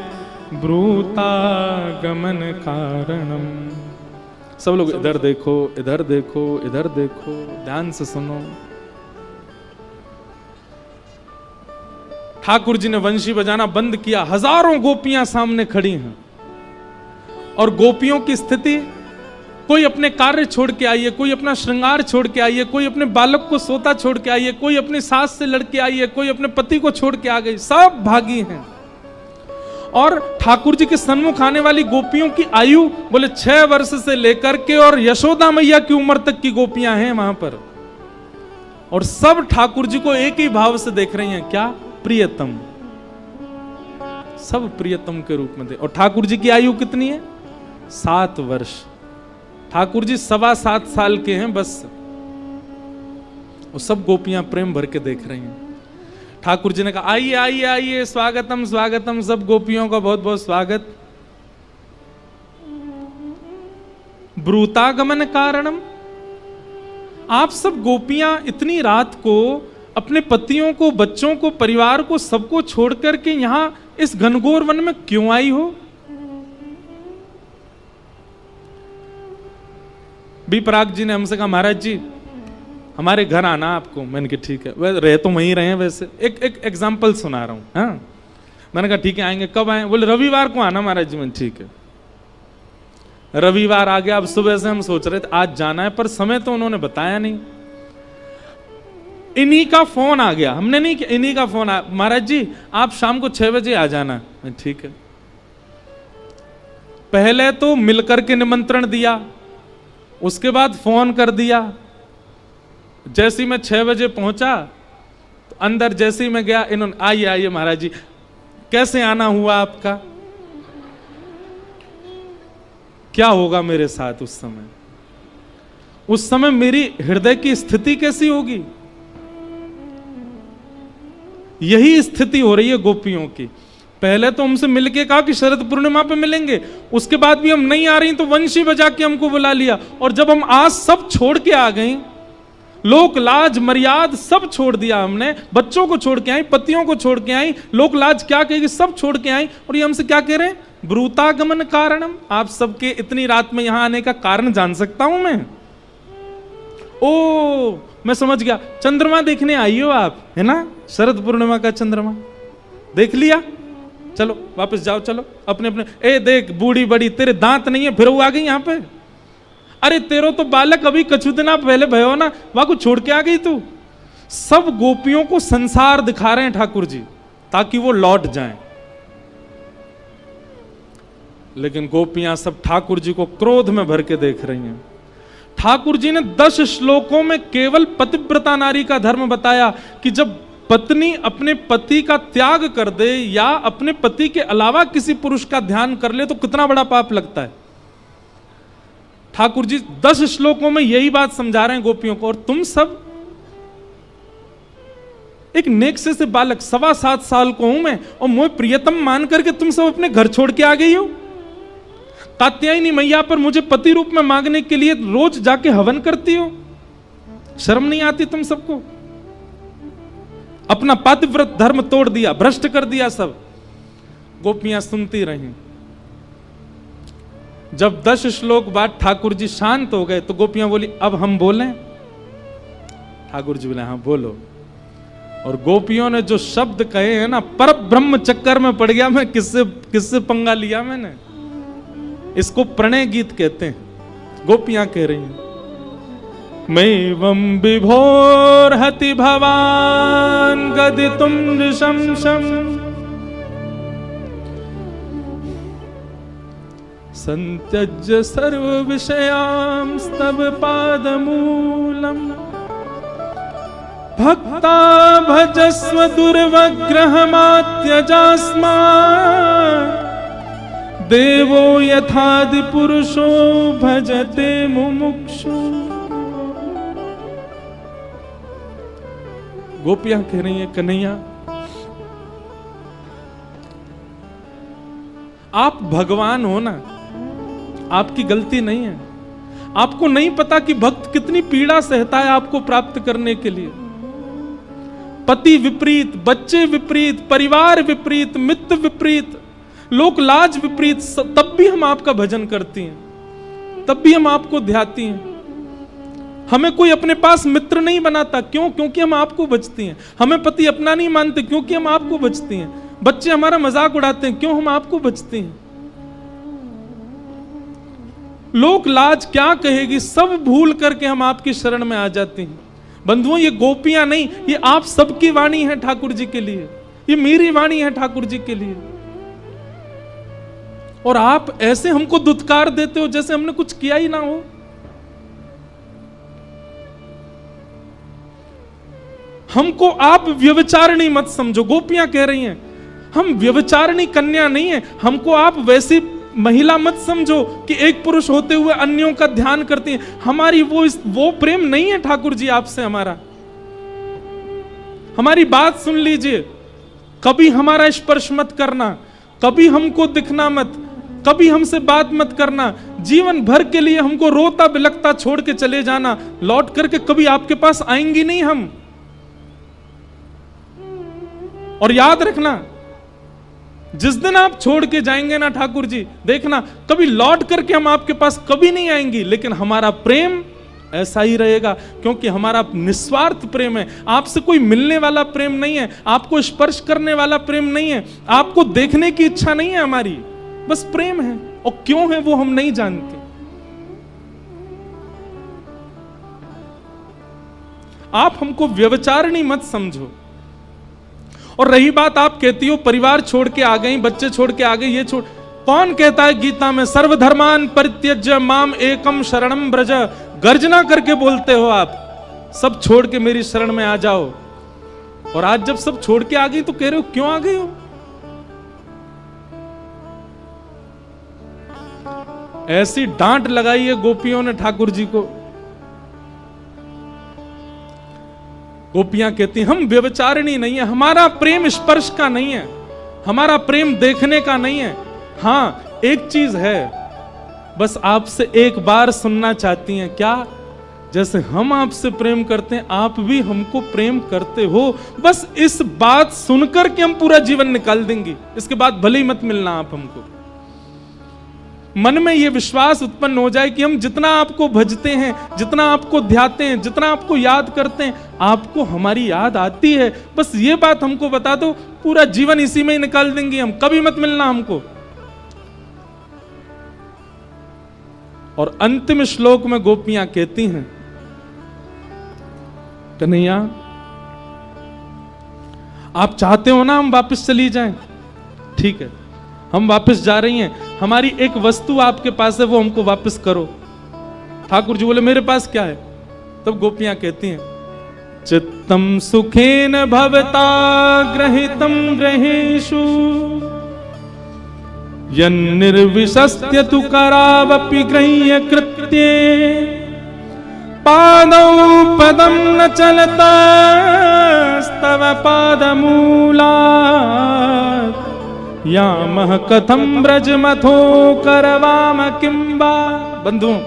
ब्रूतागमन कारणम। सब लोग इधर देखो, इधर देखो, इधर देखो, ध्यान से सुनो। ठाकुर जी ने वंशी बजाना बंद किया। हजारों गोपियां सामने खड़ी हैं और गोपियों की स्थिति, कोई अपने कार्य छोड़ के आई है, कोई अपना श्रृंगार छोड़ के आई है, कोई अपने बालक को सोता छोड़ के आई है, कोई अपनी सास से लड़के आई है, कोई अपने पति को छोड़ के आ गई। सब भागी हैं। और ठाकुर जी के सन्मुख आने वाली गोपियों की आयु बोले 6 वर्ष से लेकर के और यशोदा मैया की उम्र तक की गोपियां हैं वहां पर। और सब ठाकुर जी को एक ही भाव से देख रही हैं, क्या? प्रियतम। सब प्रियतम के रूप में दे। और ठाकुर जी की आयु कितनी है? 7 वर्ष। ठाकुर जी 7.25 साल के हैं बस। और सब गोपियां प्रेम भर के देख रही हैं। ठाकुर जी ने कहा, आइए आइए आइए, स्वागतम स्वागतम। सब गोपियों का बहुत बहुत स्वागत। ब्रूतागमन कारणम। आप सब गोपियां इतनी रात को अपने पतियों को, बच्चों को, परिवार को, सबको छोड़ करके यहां इस घनघोर वन में क्यों आई हो? बी पराग जी ने हमसे कहा, महाराज जी हमारे घर आना आपको। मैंने कहा ठीक है। वह रह तो वहीं रहे हैं वैसे। एक एग्जाम्पल सुना रहा हूं। हाँ, मैंने कहा ठीक है आएंगे। कब आए? बोले रविवार को आना महाराज जी। मैंने ठीक है। रविवार आ गया। अब सुबह से हम सोच रहे थे आज जाना है, पर समय तो उन्होंने बताया नहीं। इन्हीं का फोन आ गया। हमने नहीं किया, इन्हीं का फोन आया, महाराज जी आप शाम को 6 बजे आ जाना। ठीक है। पहले तो मिलकर के निमंत्रण दिया, उसके बाद फोन कर दिया। जैसे ही मैं 6 बजे पहुंचा तो अंदर जैसे ही मैं गया, इन्होंने आइए आइए महाराज जी, कैसे आना हुआ आपका? क्या होगा मेरे साथ उस समय? उस समय मेरी हृदय की स्थिति कैसी होगी? यही स्थिति हो रही है गोपियों की। पहले तो हमसे मिलके कहा कि शरद पूर्णिमा पे मिलेंगे, उसके बाद भी हम नहीं आ रही तो वंशी बजा के हमको बुला लिया। और जब हम आज सब छोड़ के आ गई, लोक लाज मर्याद सब छोड़ दिया हमने। बच्चों को छोड़ के आई, पतियों को छोड़ के आई, लोक लाज क्या कहेगी सब छोड़ के आई। और ये हमसे क्या कह रहे हैं? ब्रूतागमन कारणम। आप सबके इतनी रात में यहां आने का कारण जान सकता हूं मैं? ओ मैं समझ गया, चंद्रमा देखने आई हो आप, है ना? शरद पूर्णिमा का चंद्रमा देख लिया, चलो वापस जाओ, चलो अपने अपने। ए देख बूढ़ी बड़ी, तेरे दांत नहीं है फिर वो आ गई यहाँ पे। अरे तेरो तो बालक अभी कछु दिन पहले भयो ना, वहां को छोड़ के आ गई तू। सब गोपियों को संसार दिखा रहे हैं ठाकुर जी ताकि वो लौट जाएं, लेकिन गोपियां सब ठाकुर जी को क्रोध में भर के देख रही हैं। ठाकुर जी ने 10 श्लोकों में केवल पतिव्रता नारी का धर्म बताया कि जब पत्नी अपने पति का त्याग कर दे या अपने पति के अलावा किसी पुरुष का ध्यान कर ले तो कितना बड़ा पाप लगता है। ठाकुर जी 10 श्लोकों में यही बात समझा रहे हैं गोपियों को। और तुम सब, एक नेक्से से बालक 7.25 साल को हूं मैं, और मुझे प्रियतम मान करके तुम सब अपने घर छोड़ के आ गई हो। कात्यायनी मैया पर मुझे पति रूप में मांगने के लिए रोज जाके हवन करती हो। शर्म नहीं आती तुम सबको? अपना पातिव्रत धर्म तोड़ दिया, भ्रष्ट कर दिया सब। गोपियां सुनती रहीं। जब 10 श्लोक बाद ठाकुर जी शांत हो गए तो गोपियां बोली अब हम बोलें? ठाकुर जी बोले हाँ बोलो। और गोपियों ने जो शब्द कहे हैं ना, पर ब्रह्म चक्कर में पड़ गया मैं। किससे पंगा लिया मैंने? इसको प्रणय गीत कहते हैं। गोपियां कह रही हैं मैवं विभोर हति भवान गदितुम नृशंसम संत्यज्य सर्व विषयां स्तव पादमूलम भक्ता भजस्व दुर्वग्रहमात्यजास्मा देवो यथादि पुरुषो भजते मुमुक्षु। गोपियां कह रही हैं कन्हैया आप भगवान हो ना, आपकी गलती नहीं है। आपको नहीं पता कि भक्त कितनी पीड़ा सहता है आपको प्राप्त करने के लिए। पति विपरीत, बच्चे विपरीत, परिवार विपरीत, मित्र विपरीत, लोक लाज विपरीत, तब भी हम आपका भजन करती हैं, तब भी हम आपको ध्याती हैं। हमें कोई अपने पास मित्र नहीं बनाता, क्यों? क्योंकि हम आपको भजती हैं। हमें पति अपना नहीं मानते, क्योंकि हम आपको भजती हैं। बच्चे हमारा मजाक उड़ाते हैं, क्यों? हम आपको भजती हैं। लोक लाज क्या कहेगी, सब भूल करके हम आपकी शरण में आ जाते हैं। बंधुओं ये गोपियां नहीं, ये आप सबकी वाणी है ठाकुर जी के लिए, ये मेरी वाणी है ठाकुर जी के लिए। और आप ऐसे हमको दुत्कार देते हो जैसे हमने कुछ किया ही ना हो। हमको आप व्यभिचारिणी मत समझो। गोपियां कह रही हैं हम व्यभिचारिणी कन्या नहीं है, हमको आप वैसी महिला मत समझो कि एक पुरुष होते हुए अन्यों का ध्यान करती हैं। हमारी वो प्रेम नहीं है ठाकुर जी आपसे। हमारी बात सुन लीजिए, कभी हमारा स्पर्श मत करना, कभी हमको दिखना मत, कभी हमसे बात मत करना। जीवन भर के लिए हमको रोता बिलखता छोड़ के चले जाना, लौट करके कभी आपके पास आएंगी नहीं हम। और याद रखना जिस दिन आप छोड़ के जाएंगे ना ठाकुर जी, देखना कभी लौट करके हम आपके पास कभी नहीं आएंगी, लेकिन हमारा प्रेम ऐसा ही रहेगा, क्योंकि हमारा निस्वार्थ प्रेम है। आपसे कोई मिलने वाला प्रेम नहीं है, आपको स्पर्श करने वाला प्रेम नहीं है, आपको देखने की इच्छा नहीं है हमारी, बस प्रेम है। और क्यों है वो हम नहीं जानते। आप हमको व्यभिचारिणी मत समझो। और रही बात आप कहती हो परिवार छोड़ के आ गई, बच्चे छोड़ के आ गई, ये छोड़, कौन कहता है गीता में सर्वधर्मान परित्यज्य माम एकम शरणम ब्रज? गर्जना करके बोलते हो आप, सब छोड़ के मेरी शरण में आ जाओ। और आज जब सब छोड़ के आ गई तो कह रहे हो क्यों आ गई हो? ऐसी डांट लगाई है गोपियों ने ठाकुर जी को। गोपियां कहती हम व्यभिचारिणी नहीं है, हमारा प्रेम स्पर्श का नहीं है, हमारा प्रेम देखने का नहीं है। हां एक चीज है, बस आपसे एक बार सुनना चाहती हैं, क्या? जैसे हम आपसे प्रेम करते हैं आप भी हमको प्रेम करते हो। बस इस बात सुनकर के हम पूरा जीवन निकाल देंगे, इसके बाद भले ही मत मिलना आप हमको। मन में ये विश्वास उत्पन्न हो जाए कि हम जितना आपको भजते हैं, जितना आपको ध्याते हैं, जितना आपको याद करते हैं, आपको हमारी याद आती है। बस ये बात हमको बता दो, पूरा जीवन इसी में ही निकाल देंगे हम, कभी मत मिलना हमको। और अंतिम श्लोक में गोपियां कहती हैं, कन्हैया आप चाहते हो ना हम वापस चली जाएं, ठीक है, हम वापस जा रही हैं, हमारी एक वस्तु आपके पास है, वो हमको वापस करो। ठाकुर जी बोले मेरे पास क्या है? तब गोपियां कहती हैं, चित्तम सुखेन भवता ग्रहितम ग्रहेषु यन्निर्विशस्त्य तु करावपि गृह्य कृत्ये पादौ पदम न चलता स्तव पादमूला यामह कथम ब्रजमथो करवाम किंबा। बंधुओं,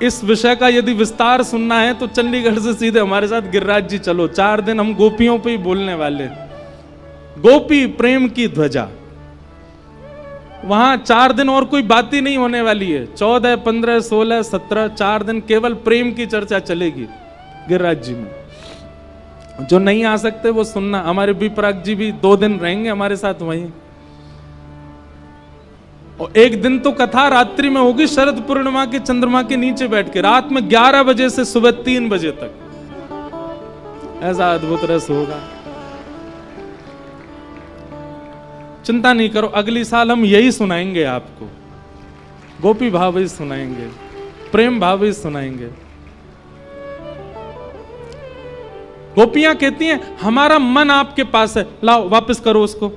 इस विषय का यदि विस्तार सुनना है तो चंडीगढ़ से सीधे हमारे साथ गिरिराज जी चलो, 4 दिन हम गोपियों पे ही बोलने वाले। गोपी प्रेम की ध्वजा, वहां 4 दिन और कोई बात ही नहीं होने वाली है। 14, 15, 16, 17 4 दिन केवल प्रेम की चर्चा चलेगी गिरिराज जी में। जो नहीं आ सकते वो सुनना, हमारे विपराग जी भी 2 दिन रहेंगे हमारे साथ वहीं। और एक दिन तो कथा रात्रि में होगी, शरद पूर्णिमा के चंद्रमा के नीचे बैठ के, रात में 11 बजे से सुबह 3 बजे तक। ऐसा अद्भुत रस होगा, चिंता नहीं करो, अगली साल हम यही सुनाएंगे आपको, गोपी भाव ही सुनाएंगे, प्रेम भाव ही सुनाएंगे। गोपियां कहती हैं हमारा मन आपके पास है, लाओ वापस करो उसको।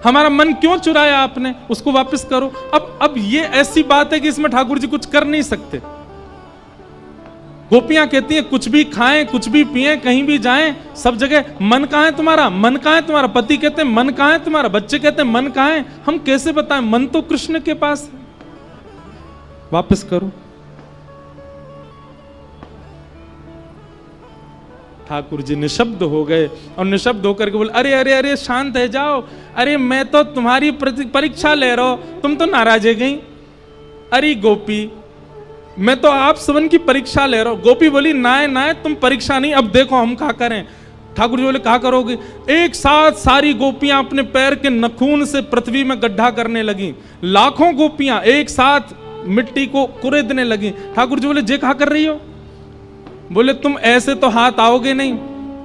हमारा मन क्यों चुराया आपने, उसको वापस करो। अब ये ऐसी बात है कि इसमें ठाकुर जी कुछ कर नहीं सकते। गोपियां कहती हैं कुछ भी खाएं, कुछ भी पिएं, कहीं भी जाएं, सब जगह मन कहां है तुम्हारा, मन कहां है तुम्हारा। पति कहते हैं मन कहां है तुम्हारा, बच्चे कहते हैं मन कहां है। हम कैसे बताएं, मन तो कृष्ण के पास है, वापस करो। ठाकुर जी निशब्द हो गए और निशब्द होकर के बोले, अरे अरे अरे शांत है जाओ, अरे मैं तो तुम्हारी परीक्षा ले रहा हूं, तुम तो नाराज है गई। अरे गोपी, मैं तो आप सबन की परीक्षा ले रहा हूं। गोपी बोली नाय नाय, तुम परीक्षा नहीं, अब देखो हम क्या करें। ठाकुर जी बोले कहा करोगे। एक साथ सारी गोपियां अपने पैर के नखून से पृथ्वी में गड्ढा करने लगी। लाखों गोपियां एक साथ मिट्टी को कुरेदने लगी। ठाकुर जी बोले जे कहा कर रही हो? बोले तुम ऐसे तो हाथ आओगे नहीं,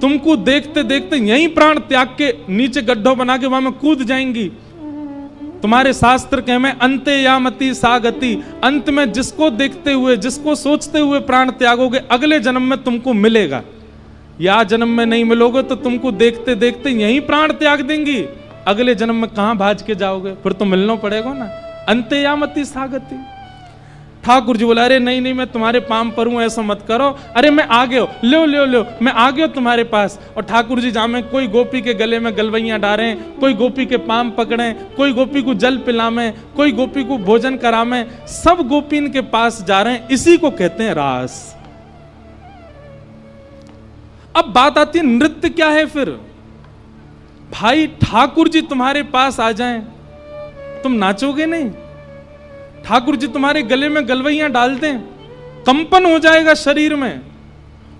तुमको देखते देखते यहीं प्राण त्याग के नीचे गड्ढों बना के वहां में कूद जाएंगी। तुम्हारे शास्त्र कहे में अंते यामति सागति, अंत में जिसको देखते हुए, जिसको सोचते हुए प्राण त्यागोगे, अगले जन्म में तुमको मिलेगा। या जन्म में नहीं मिलोगे तो तुमको देखते देखते यहीं प्राण त्याग देंगी, अगले जन्म में कहां भाज के जाओगे, फिर तो मिलना पड़ेगा ना। अंते यामति सागति। ठाकुर जी बोला अरे नहीं नहीं, मैं तुम्हारे पाम पर हूं, ऐसा मत करो। अरे मैं आ गया, लो लो लो, मैं आ गया तुम्हारे पास। और ठाकुर जी जामे, कोई गोपी के गले में गलवैयां डालें, कोई गोपी के पाम पकड़ें, कोई गोपी को जल पिलामें, कोई गोपी को भोजन करामें, सब गोपीन के पास जा रहे हैं। इसी को कहते हैं रास। अब बात आती है नृत्य क्या है फिर। भाई ठाकुर जी तुम्हारे पास आ जाएं, तुम नाचोगे नहीं? ठाकुर जी तुम्हारे गले में गलवैयां डाल दें, कंपन हो जाएगा शरीर में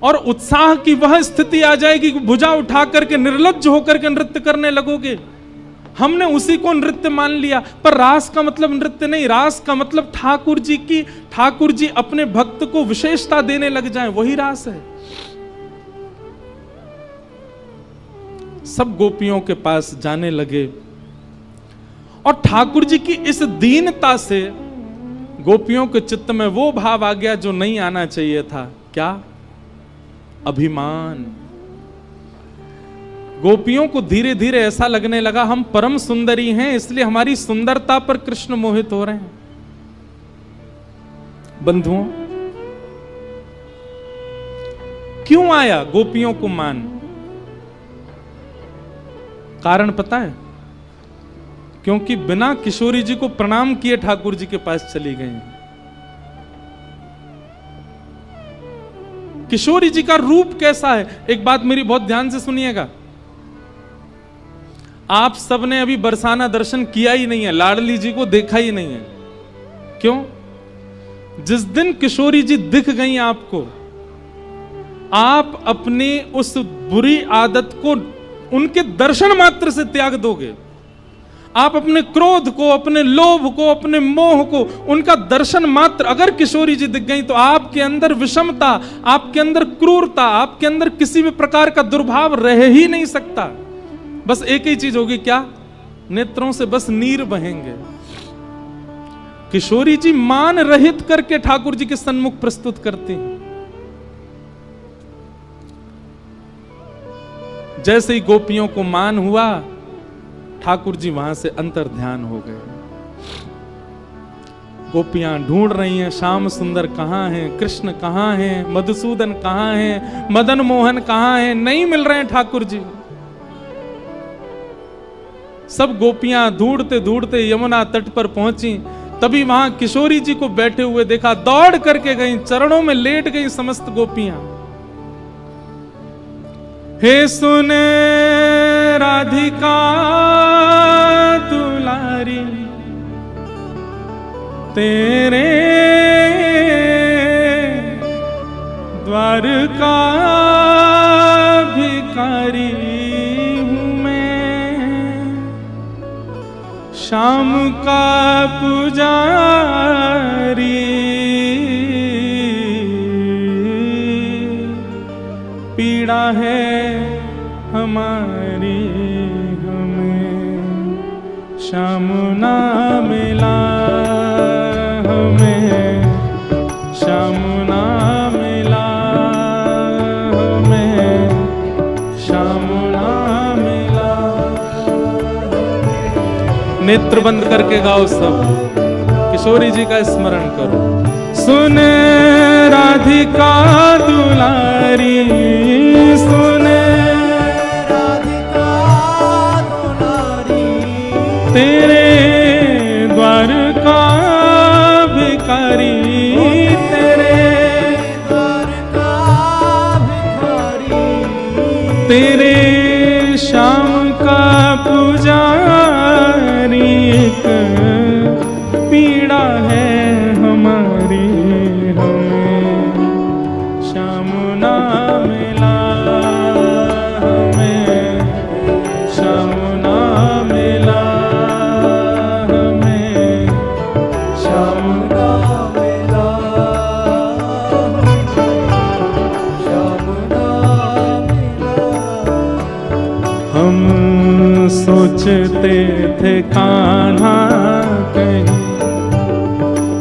और उत्साह की वह स्थिति आ जाएगी कि भुजा उठा करके निर्लज्ज होकर के नृत्य करने लगोगे। हमने उसी को नृत्य मान लिया, पर रास का मतलब नृत्य नहीं, रास का मतलब ठाकुर जी अपने भक्त को विशेषता देने लग जाएं, वही रास है। सब गोपियों के पास जाने लगे और ठाकुर जी की इस दीनता से गोपियों के चित्त में वो भाव आ गया जो नहीं आना चाहिए था। क्या? अभिमान। गोपियों को धीरे धीरे ऐसा लगने लगा हम परम सुंदरी हैं, इसलिए हमारी सुंदरता पर कृष्ण मोहित हो रहे हैं। बंधुओं, क्यों आया गोपियों को मान? कारण पता है? क्योंकि बिना किशोरी जी को प्रणाम किए ठाकुर जी के पास चली गई। किशोरी जी का रूप कैसा है? एक बात मेरी बहुत ध्यान से सुनिएगा। आप सबने अभी बरसाना दर्शन किया ही नहीं है, लाडली जी को देखा ही नहीं है। क्यों? जिस दिन किशोरी जी दिख गई आपको, आप अपनी उस बुरी आदत को उनके दर्शन मात्र से त्याग दोगे। आप अपने क्रोध को, अपने लोभ को, अपने मोह को, उनका दर्शन मात्र, अगर किशोरी जी दिख गई तो आपके अंदर विषमता, आपके अंदर क्रूरता, आपके अंदर किसी भी प्रकार का दुर्भाव रह ही नहीं सकता। बस एक ही चीज होगी, क्या? नेत्रों से बस नीर बहेंगे। किशोरी जी मान रहित करके ठाकुर जी के सन्मुख प्रस्तुत करती हैं। जैसे ही गोपियों को मान हुआ, ठाकुर जी वहां से अंतर ध्यान हो गए। गोपियां ढूंढ रही हैं, श्याम सुंदर कहां हैं, कृष्ण कहां हैं, मधुसूदन कहां हैं, मदन मोहन कहां हैं, नहीं मिल रहे हैं ठाकुर जी। सब गोपियां ढूंढते ढूंढते यमुना तट पर पहुंची। तभी वहां किशोरी जी को बैठे हुए देखा, दौड़ करके गई, चरणों में लेट गई समस्त गोपियां। हे सुन राधिका दुलारी, तेरे द्वार का भिखारी हूं मैं, श्याम का पुजारी, पीड़ा है हमारी हमें श्याम ना मिला, हमें श्याम ना मिला, हमें श्याम ना मिला। नेत्र बंद करके गाओ सब, किशोरी जी का स्मरण करो। सुन राधिका दुलारी, सुन राधिका दुलारी, तेरे द्वार का भिखारी, तेरे द्वार का भिखारी, तेरे श्याम का पुजारी, एक पीड़ा है हमारी हमें श्याम ना मिला, हमें श्याम ना मिला, हमें श्याम ना मिला, श्याम ना मिला। हम सोचते थे कान्हा कहीं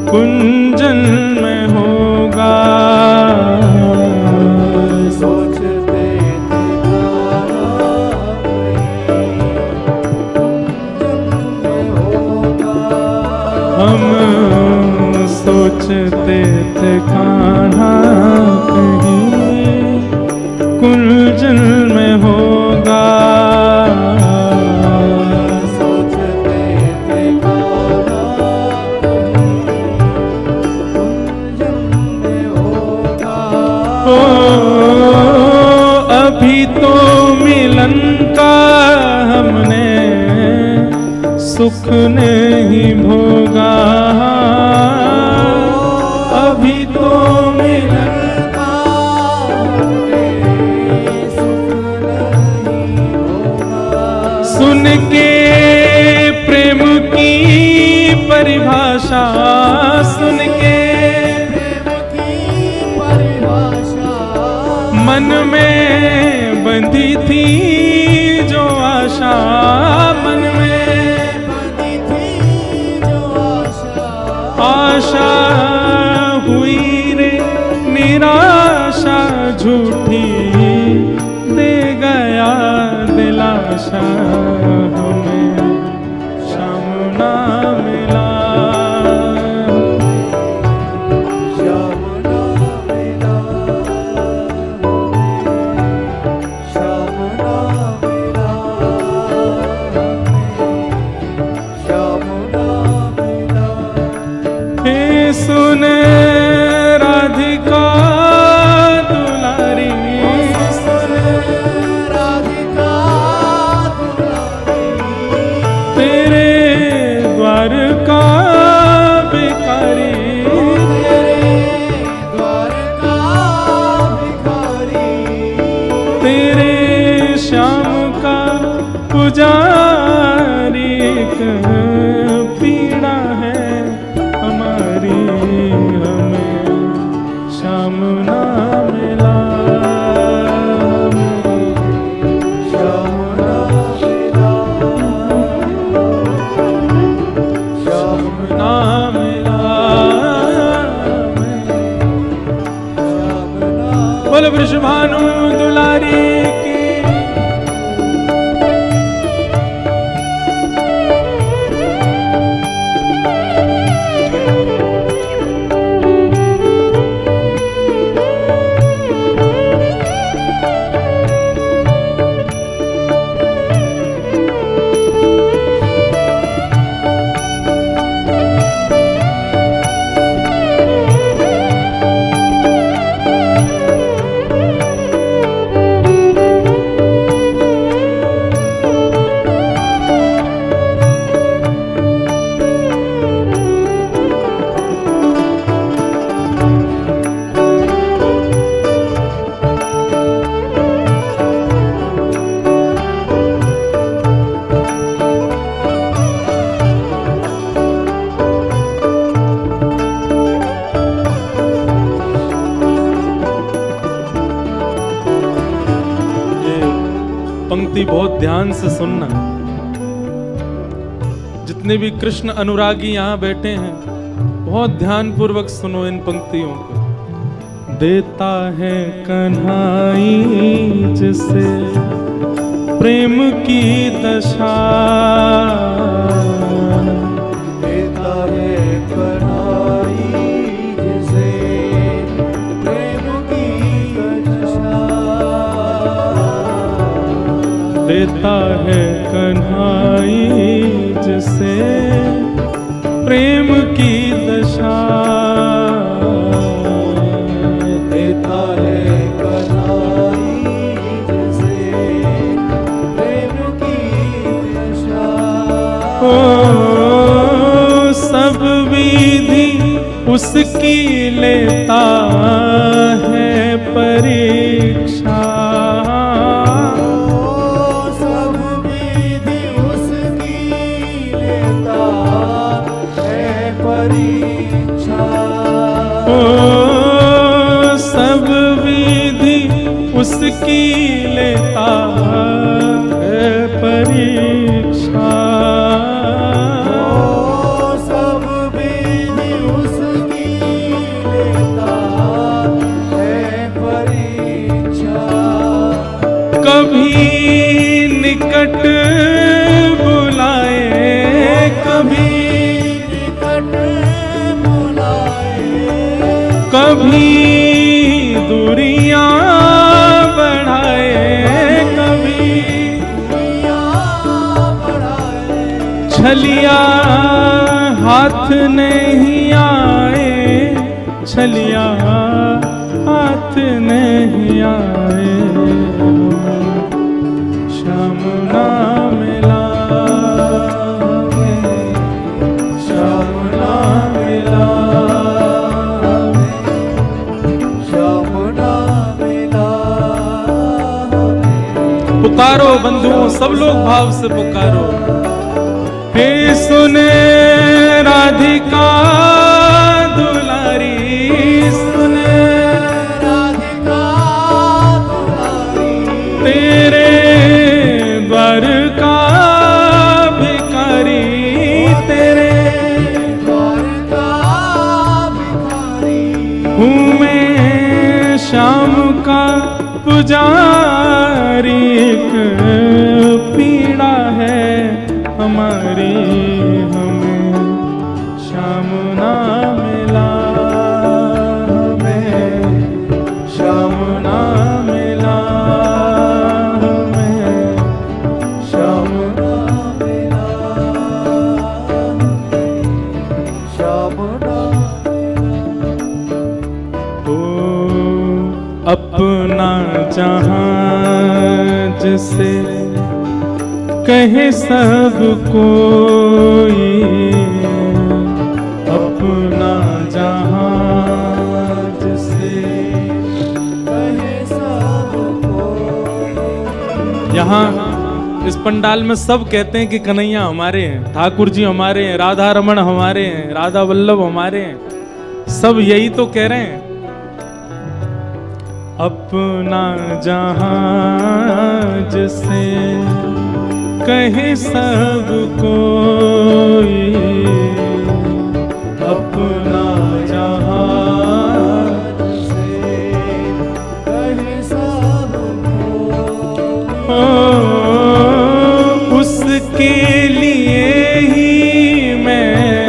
कुंजन में होगा, सोचते थे हम सोचते थे कान्हा कहीं कुंजन में होगा, सोचते थे ओ अभी तो मिलन का हमने सुख नहीं भोगा, अभी तो मिलन का सुख नहीं होगा। सुन के प्रेम की परिभाषा, सुन के मन में बंधी थी जो आशा, मन में बंधी थी जो आशा, आशा हुई रे निराशा, झूठी दे गया दिलाशा, हमें श्याम ना मिला, श्याम ना मिला, श्याम ना मिला, श्याम ना मिला। हे सुन राधिका दुलारी, सुन राधिका दुलारी, पुजारी पीड़ा है हमारी, हमें श्याम ना मिला, श्याम ना मिला, श्याम ना मिला, श्याम ना। बोल वृषभानु दुलारी की। पंक्ति बहुत ध्यान से सुनना। जितने भी कृष्ण अनुरागी यहाँ बैठे हैं, बहुत ध्यान पूर्वक सुनो इन पंक्तियों को। देता है कन्हाई जिसे प्रेम की दशा, देता है कन्हाई जिसे प्रेम की दशा, देता है कन्हाई जिसे प्रेम की दशा, देता है कन्हाई जिसे प्रेम की दशा। ओ सब विधि उसकी लेता है परीक्षा, सब विधि उसकी लेता है परीक्षा, ओ सब विधि उसकी लेता है परीक्षा, सब विधि उसकी लेता है परीक्षा। कभी निकट बुलाए, कभी निकट बुलाए, कभी दूरियां बढ़ाए, कभी दुनिया बढ़ाए, छलिया हाथ नहीं आए, छलिया हाथ नहीं आए, श्याम ना मिला, श्याम ना मिला, श्याम ना मिला। पुकारो बंधुओं, सब लोग भाव से पुकारो। हे सुने राधिका दुलारी, सुने राधिका दुलारी, तेरे द्वार का भिखारी, तेरे द्वार का भिखारी, हूँ मैं श्याम का पुजारी, एक पीड़ा है हमारी, हमें श्याम ना मिला, हमें श्याम ना मिला, हमें श्याम ना मिला, श्याम ना हो अपना जहां जिसे कहे सब कोई, अपना जहां जिसे कहे सब कोई। यहाँ इस पंडाल में सब कहते हैं कि कन्हैया हमारे हैं, ठाकुर जी हमारे हैं, राधा रमण हमारे हैं, राधा वल्लभ हमारे हैं, सब यही तो कह रहे हैं। अपना जहां जिसे कहे सब कोई, अपना जहां जिसे कहे सब कोई, उसके लिए ही मैं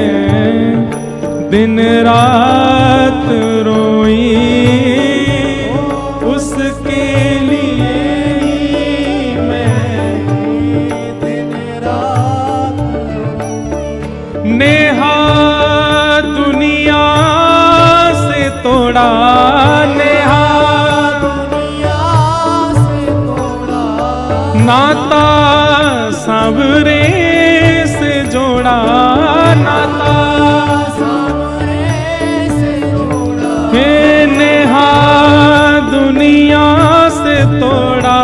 दिन रात रोई, उसके लिए ही मैं दिन रात रोई। नेहा दुनिया से तोड़ा, नेहा दुनिया से तोड़ा, नाता सांवरे से जोड़ा, नाता सामने से जोड़ा। हे नेहा दुनिया से तोड़ा,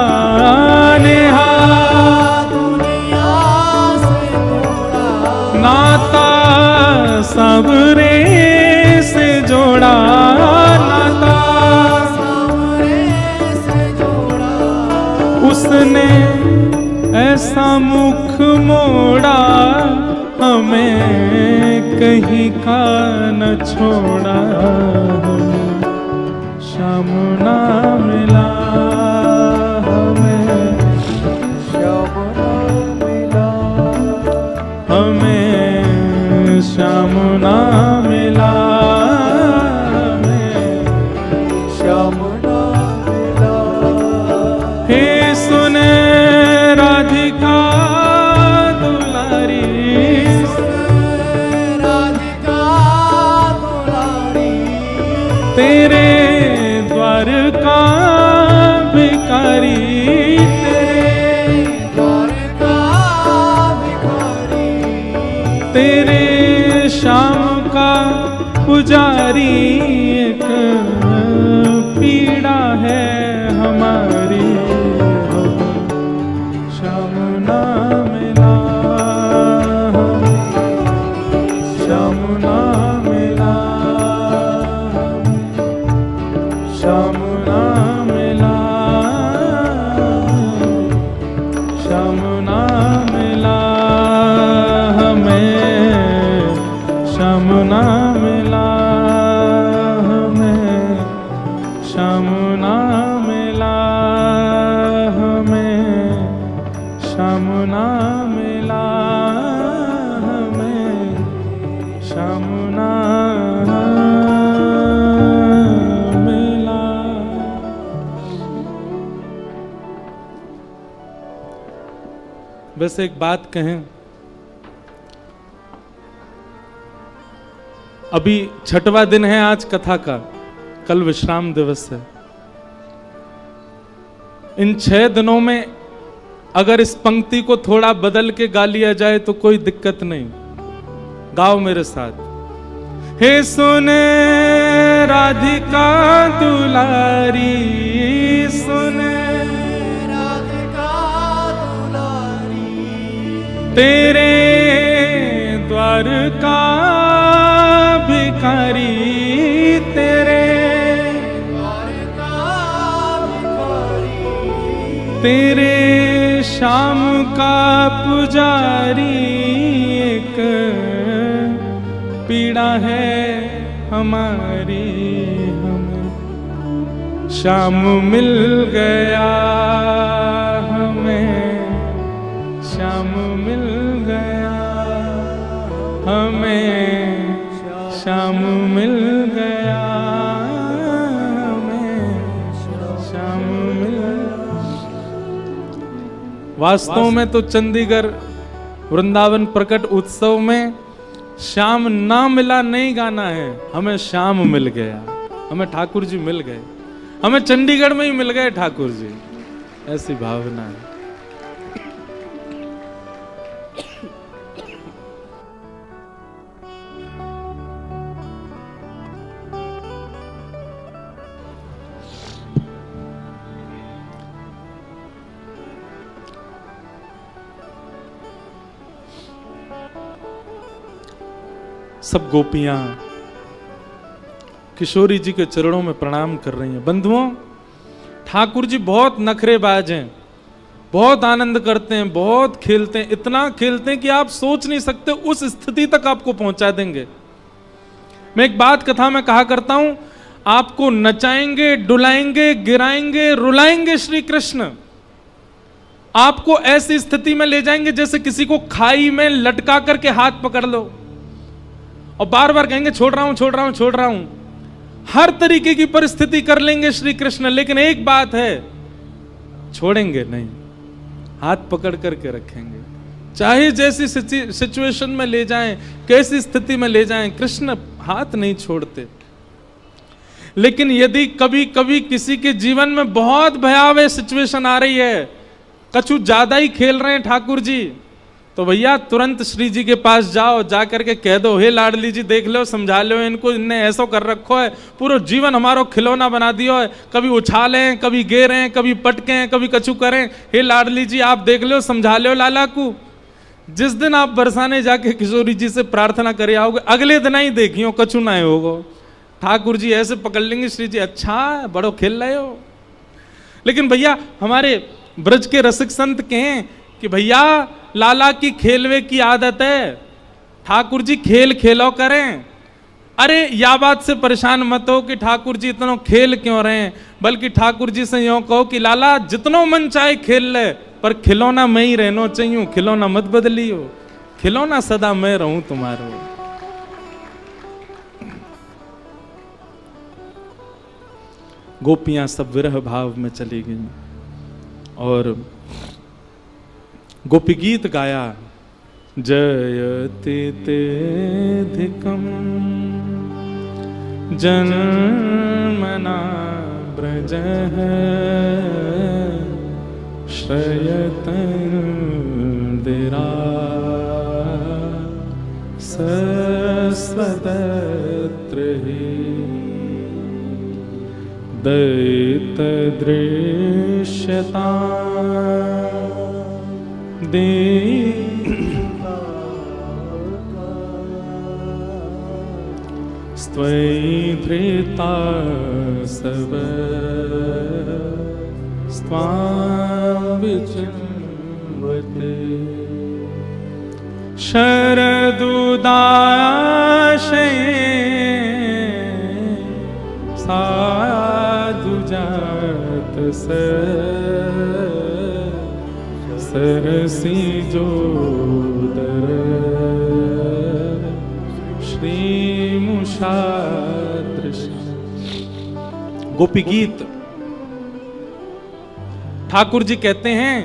नेहा दुनिया से तोड़ा, नाता सांवरे से जोड़ा, नाता सामने से जोड़ा। उसने ऐसा मुख मोड़ा, हमें कहीं का न छोड़ा, श्याम ना मिला हमें, श्याम ना मिला, हमें श्याम ना मिला, हमें श्याम ना मिला। हे सुने राधिका दुलारी, राधिका दुलारी, तेरे द्वार का भिखारी, तेरे द्वार का भिखारी, तेरे श्याम का पुजारी, एक पीड़ा है हमारी, श्याम ना मिला, श्याम ना मिला, श्याम ना मिला, श्याम ना मिला हमें, श्याम ना मिला हमें, श्याम ना मिला हमें, श्याम ना मिला हमें, श्याम ना मिला। वैसे एक बात कहें, अभी 6वां दिन है आज कथा का, कल विश्राम दिवस है। इन 6 दिनों में अगर इस पंक्ति को थोड़ा बदल के गा लिया जाए तो कोई दिक्कत नहीं। गाओ मेरे साथ। हे सुने राधिका दुलारी, सुने राधिका दुलारी, तेरे द्वार का भिखारी, तेरे द्वार का भिखारी, तेरे श्याम का पुजारी, एक पीड़ा है हमारी, हमें श्याम मिल गया, हमें श्याम मिल गया, हमें श्याम मिल गया, हमें श्याम मिल गया। वास्तव में तो चंडीगढ़ वृंदावन प्रकट उत्सव में श्याम ना मिला नहीं गाना है, हमें श्याम मिल गया, हमें ठाकुर जी मिल गए, हमें चंडीगढ़ में ही मिल गए ठाकुर जी, ऐसी भावना है। सब गोपियां किशोरी जी के चरणों में प्रणाम कर रही हैं। बंधुओं, ठाकुर जी बहुत नखरेबाज हैं, बहुत आनंद करते हैं, बहुत खेलते हैं, इतना खेलते हैं कि आप सोच नहीं सकते, उस स्थिति तक आपको पहुंचा देंगे। मैं एक बात कथा में कहा करता हूं, आपको नचाएंगे, डुलाएंगे, गिराएंगे, रुलाएंगे श्री कृष्ण। आपको ऐसी स्थिति में ले जाएंगे जैसे किसी को खाई में लटका करके हाथ पकड़ लो और बार बार कहेंगे छोड़ रहा हूं, छोड़ रहा हूं, छोड़ रहा हूं। हर तरीके की परिस्थिति कर लेंगे श्री कृष्ण, लेकिन एक बात है, छोड़ेंगे नहीं, हाथ पकड़ करके रखेंगे। चाहे जैसी सिचुएशन में ले जाएं, कैसी स्थिति में ले जाएं, कृष्ण हाथ नहीं छोड़ते। लेकिन यदि कभी कभी किसी के जीवन में बहुत भयावह सिचुएशन आ रही है, कछु ज्यादा ही खेल रहे हैं ठाकुर जी, तो भैया तुरंत श्री जी के पास जाओ, जा करके कह दो, हे लाडली जी देख लो, समझा लो इनको, इनने ऐसा कर रखो है, पूरा जीवन हमारो खिलौना बना दियो है, कभी उछालें, कभी गिरें, कभी पटकें, कभी कछु करें। हे लाडली जी आप देख लो, समझा लो लाला को। जिस दिन आप बरसाने जाके किशोरी जी से प्रार्थना करे आओगे, अगले दिन ही देखियो कछु ना होगो, ठाकुर जी ऐसे पकड़ लेंगे, श्री जी अच्छा बड़ो खेल रहे हो। लेकिन भैया हमारे ब्रज के रसिक संत कहें कि भैया लाला की खेलवे की आदत है, ठाकुर जी खेल खेलो करें। अरे या बात से परेशान मत हो कि ठाकुर जी इतना खेल क्यों रहे हैं, बल्कि ठाकुर जी से यूं कहो कि लाला जितनो मन चाहे खेल ले, पर खिलौना मैं ही रहना चाहिए, खिलौना मत बदलियो, खिलौना सदा मैं रहूं तुम्हारो। गोपियां सब विरह भाव में चली गई और गोपी गीत गाया, जयति तेधिकम जन्मना ब्रजः श्रयतन्दिरा सस्वदत्र हि दैतदृश्यता स्त्वयि धृता सब स्वां विचिन्वते शरदुदाशे साधु जात सरसी जोदर श्रीमुषादृश। गोपी गीत ठाकुर जी कहते हैं,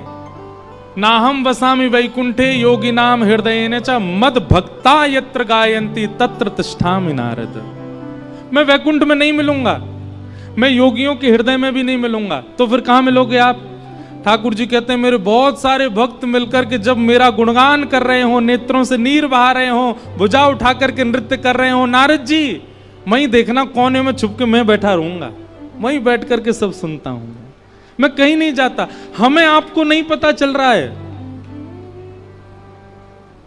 नाहम वसामि वैकुंठे योगी नाम हृदयेन च मद भक्ता यत्र गायन्ति तत्र तिष्ठामि नारद। मैं वैकुंठ में नहीं मिलूंगा, मैं योगियों के हृदय में भी नहीं मिलूंगा, तो फिर कहां मिलोगे आप? ठाकुर जी कहते हैं, मेरे बहुत सारे भक्त मिलकर के जब मेरा गुणगान कर रहे हो, नेत्रों से नीर बहा रहे हो, भुजा उठा करके नृत्य कर रहे हो, नारद जी वहीं देखना कोने में छुप के मैं बैठा रहूंगा, वहीं बैठ करके सब सुनता हूं, मैं कहीं नहीं जाता। हमें आपको नहीं पता चल रहा है,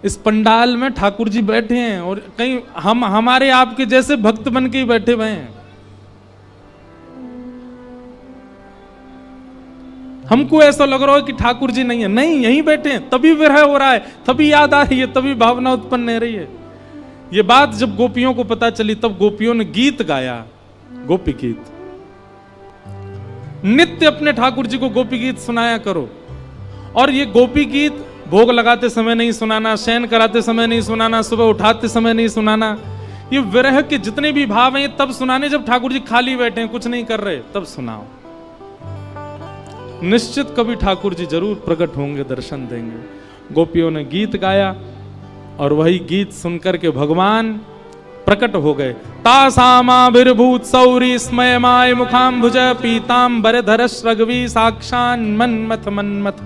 इस पंडाल में ठाकुर जी बैठे हैं और कहीं हम हमारे आपके जैसे भक्त बन के ही बैठे हुए हैं। हमको ऐसा लग रहा है कि ठाकुर जी नहीं है, नहीं यहीं बैठे हैं, तभी विरह हो रहा है, तभी याद आ रही है, तभी भावना उत्पन्न हो रही है। ये बात जब गोपियों को पता चली तब गोपियों ने गीत गाया, गोपी गीत। नित्य अपने ठाकुर जी को गोपी गीत सुनाया करो। और ये गोपी गीत भोग लगाते समय नहीं सुनाना, शयन कराते समय नहीं सुनाना, सुबह उठाते समय नहीं सुनाना। ये विरह के जितने भी भाव हैं तब सुनाने जब ठाकुर जी खाली बैठे हैं, कुछ नहीं कर रहे, तब सुनाओ। निश्चित कभी ठाकुर जी जरूर प्रकट होंगे, दर्शन देंगे। गोपियों ने गीत गाया और वही गीत सुनकर के भगवान प्रकट हो गए। तासामाभिर्भूत सौरी स्मयमाय मुखाम्भुज पीताम्बरधरश रघवी साक्षान मन्मथ मन्मथ।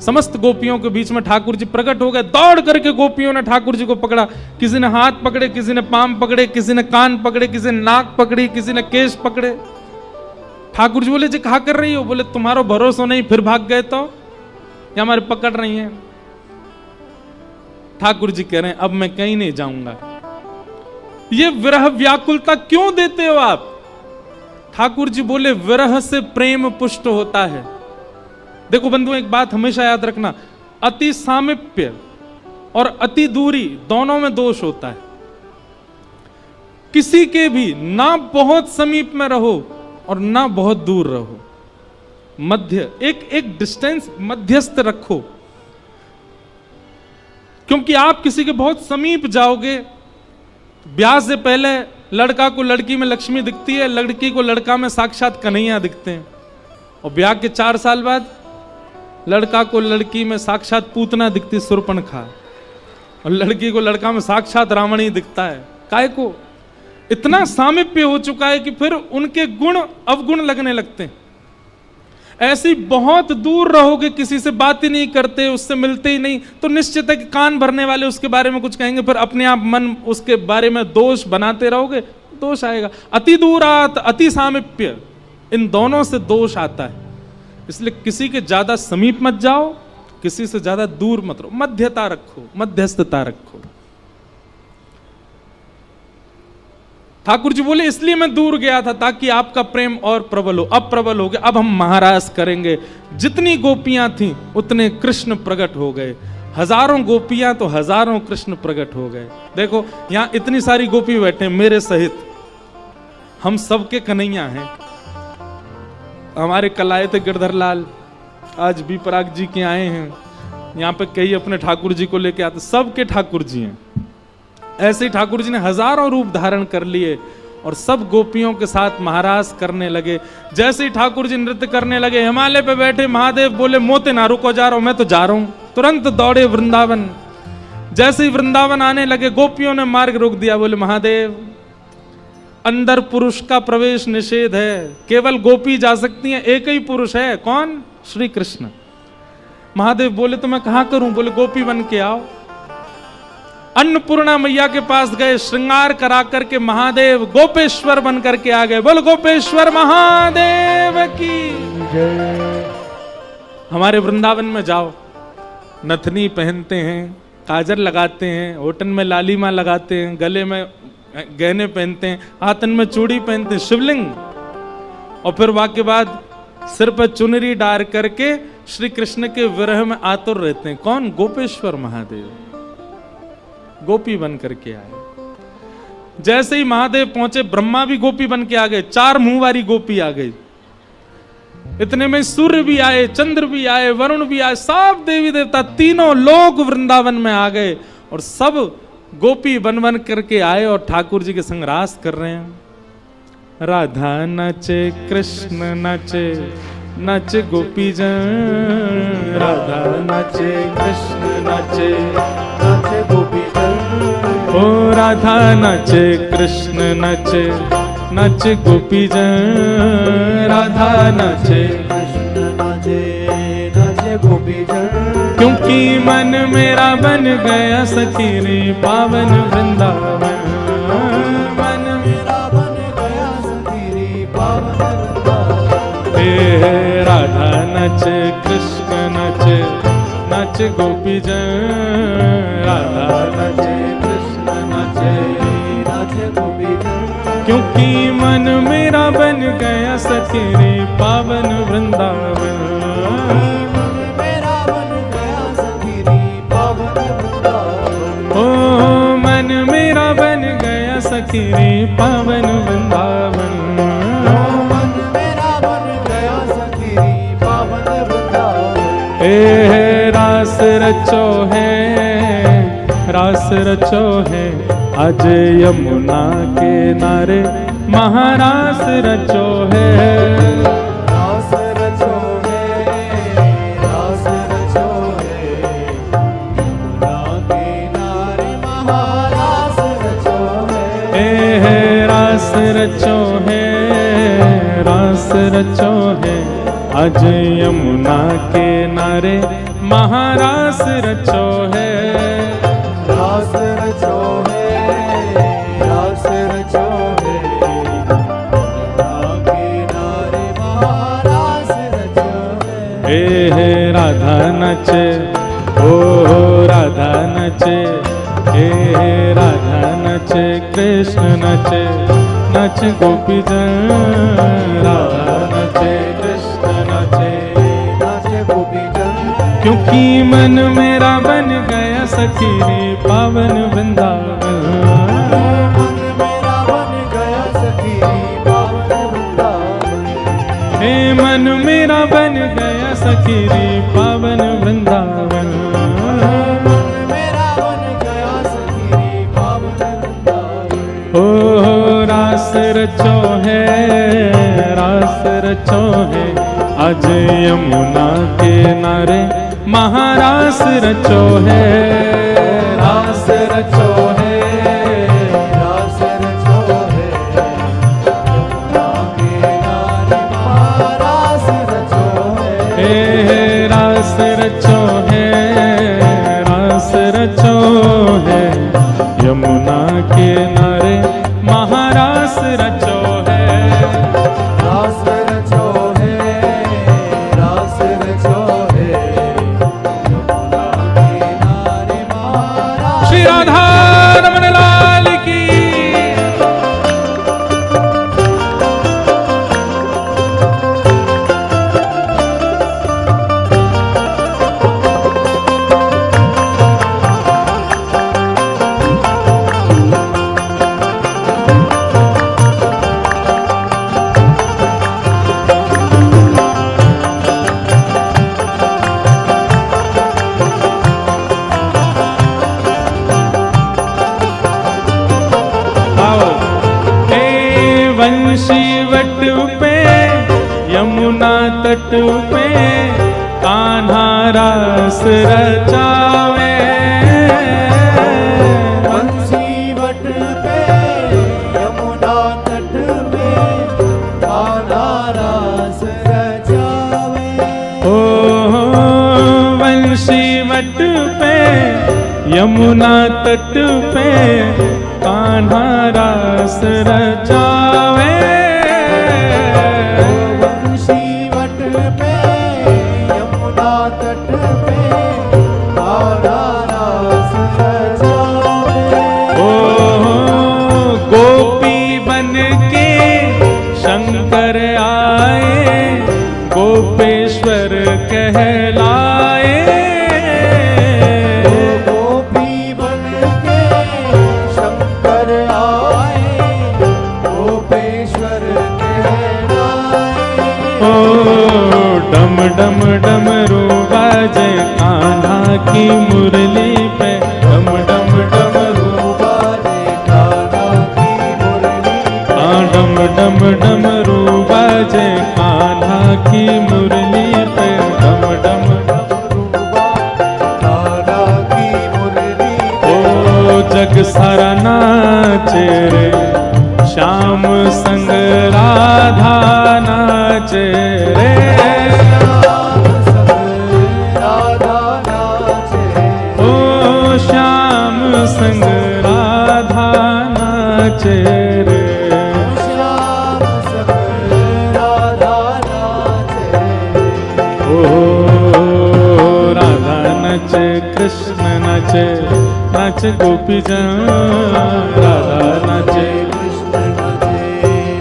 समस्त गोपियों के बीच में ठाकुर जी प्रकट हो गए। दौड़ करके गोपियों ने ठाकुर जी को पकड़ा, किसी ने हाथ पकड़े, किसी ने पांव पकड़े, किसी ने कान पकड़े, किसी ने नाक पकड़ी, किसी ने केश पकड़े। ठाकुर जी बोले, जी कहा कर रही हो? बोले, तुम्हारो भरोसा नहीं, फिर भाग गए तो या हमारे पकड़ रही हैं। ठाकुर जी कह रहे हैं, अब मैं कहीं नहीं जाऊंगा, ये विरह व्याकुलता क्यों देते हो आप? ठाकुर जी बोले विरह से प्रेम पुष्ट होता है। देखो बंधुओं, एक बात हमेशा याद रखना, अति सामीप्य और अति दूरी दोनों में दोष होता है। किसी के भी ना बहुत समीप में रहो और ना बहुत दूर रहो, मध्य एक डिस्टेंस मध्यस्थ रखो। क्योंकि आप किसी के बहुत समीप जाओगे, ब्याह से पहले लड़का को लड़की में लक्ष्मी दिखती है, लड़की को लड़का में साक्षात कन्हैया दिखते हैं, और ब्याह के 4 साल बाद लड़का को लड़की में साक्षात पूतना दिखती शूर्पणखा, और लड़की को लड़का में साक्षात रावण ही दिखता है। काहे को? इतना सामीप्य हो चुका है कि फिर उनके गुण अवगुण लगने लगते हैं। ऐसी बहुत दूर रहोगे, किसी से बात ही नहीं करते, उससे मिलते ही नहीं, तो निश्चित है कि कान भरने वाले उसके बारे में कुछ कहेंगे, फिर अपने आप मन उसके बारे में दोष बनाते रहोगे, दोष आएगा। अति दूरात अति सामीप्य, इन दोनों से दोष आता है। इसलिए किसी के ज्यादा समीप मत जाओ, किसी से ज्यादा दूर मत रहो, मध्यता रखो, मध्यस्थता रखो। ठाकुर जी बोले इसलिए मैं दूर गया था ताकि आपका प्रेम और प्रबल हो। अब प्रबल हो गया, अब हम महारास करेंगे। जितनी गोपियां थीं उतने कृष्ण प्रकट हो गए, हजारों गोपियां तो हजारों कृष्ण प्रकट हो गए। देखो यहां इतनी सारी गोपी बैठे मेरे सहित, हम सबके कन्हैया हैं। हमारे कल आए थे गिरधर लाल, आज भी पराग जी के आए हैं, यहाँ पे कई अपने ठाकुर जी को लेके आते, सबके ठाकुर जी हैं। ऐसे ही ठाकुर जी ने हजारों रूप धारण कर लिए और सब गोपियों के साथ महारास करने लगे। जैसे ही ठाकुर जी नृत्य करने लगे, हिमालय पे बैठे महादेव बोले मोते ना रुको, जा रहा हूं, मैं तो जा रहा हूं। तुरंत दौड़े वृंदावन। जैसे ही वृंदावन आने लगे, गोपियों ने मार्ग रोक दिया, बोले महादेव अंदर पुरुष का प्रवेश निषेध है, केवल गोपी जा सकती हैं, एक ही पुरुष है, कौन? श्री कृष्ण। महादेव बोले तो मैं कहां करूं? बोले गोपी बन के आओ। अन्नपूर्णा मैया के पास गए, श्रृंगार करा करके महादेव गोपेश्वर बन करके आ गए। बोलो गोपेश्वर महादेव की जय। हमारे वृंदावन में जाओ, नथनी पहनते हैं, काजल लगाते हैं, होठन में लालीमा लगाते हैं, गले में गहने पहनते हैं, हाथन में चूड़ी पहनते हैं, शिवलिंग, और फिर वाके बाद सिर पर चुनरी डाल करके श्री कृष्ण के विरह में आतुर रहते हैं। कौन? गोपेश्वर महादेव गोपी बन करके आए। जैसे ही महादेव पहुंचे, ब्रह्मा भी गोपी बन के आ गए, 4 मुंह वाली गोपी आ गई। इतने में सूर्य भी आए, चंद्र भी आए, वरुण भी आए, सब देवी देवता, तीनों लोग वृंदावन में आ गए और सब गोपी बन बन करके आए और ठाकुर जी के संग रास कर रहे हैं। राधा नाचे, कृष्ण नाचे, नाचे गोपी जन। राधा नाचे, कृष्ण नाचे, नाचे गोपी जन। ओ राधा नाचे, कृष्ण नाचे, नाचे गोपी जन। राधा नाचे, कृष्ण नाचे, नाचे गोपी जन। क्योंकि मन मेरा बन गया सखी रे पावन वृंदावन। मन मेरा बन गया सखी रे पावन वृंदावन। हे राधा नाचे, कृष्ण नाचे, नाचे गोपी जन। राधा नाचे, कृष्ण नाचे, नाचे गोपी जन। क्योंकि मन मेरा बन गया सखी रे पावन वृंदावन। ओ मन मेरा बन गया सखी रे पावन वृंदावन। मन मेरा बन गया सखी रे पावन वृंदावन। ए रास रचो है, रास रचो है, आज यमुना के नारे महारास रचो है। रास रचो है, रास रचो है, यमुना के नारे महारास रचो है। रास रचो है, रास रचो है, आज यमुना के नारे महारास रचो है। रास रचो है, रास रचो है, यमुना के नारे महारास रचो है। हे राधा नचे, ओ राधा नचे, हे राधा नचे कृष्ण नचे नच गोपी जन, राधा नचे कृष्ण नचे नाच गोपी जन। क्योंकि मन मेरा बन गया सखी रे पावन वृंदावन। मन मेरा बन गया सखी पावन वृंदावन। हे मन मेरा बन गया सखी रे पावन वृंदावन। मन मेरा बन गया सखी पावन वृंदावन। ओ रास रचो है, रास रचो है आज यमुना के नारे महारास रचो है, रास रचो है, रास रचो है यमुना के नारे महारास रचो है। हे रास रचो है, रास रचो है यमुना के नारे महारास रचो है, रास रचो है, रास रचो है यमुना के नारे महारास। श्री राधा रमन लाल की। वट पे यमुना तट पे कान्हा रास रचावे। बंसी वट पे यमुना तट पे कान्हा रास रचावे। ओ वंशी वट पे यमुना तट पे कान्हा रास रचावे। शंकर आए गोपेश्वर कहलाए। गोपी बन के शंकर आए गोपेश्वर कहलाए। ओ डम डम डमरू बाजे कान्हा की मुरली पे, डम डम डमरू बाजे कान्हा की मुरली। डम डम डमरू बाजे कान्हा की मुरली पे, डम डम कान्हा की मुरली। ओ जग सारा नाचे रे श्याम संग राधा नाचे रे। श्याम संग राधा नाचे। ओ श्याम संग राधा नाचे रे। राधा नचे कृष्ण नचे नाच गोपी जन, राधा नचे कृष्ण नचे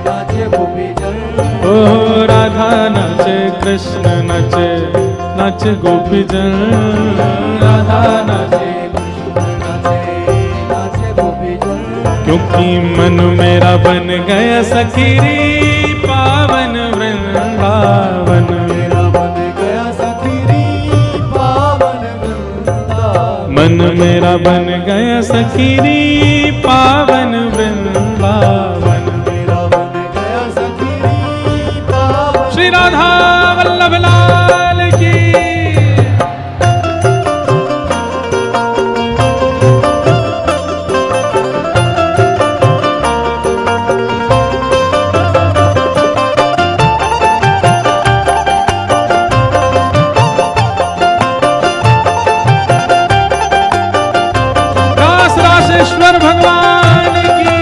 नाचे गोपी जन। ओ राधा नचे कृष्ण नचे नाच गोपी जन, राधा नचे कृष्ण नचे नाचे गोपी जन। क्योंकि मन मेरा बन गया सखी रे पावन वृंदावन। मन मेरा बन गया सखी रे पावन वृंदावन। श्री राधा वल्लभ लाल की। रासेश्वर भगवान की।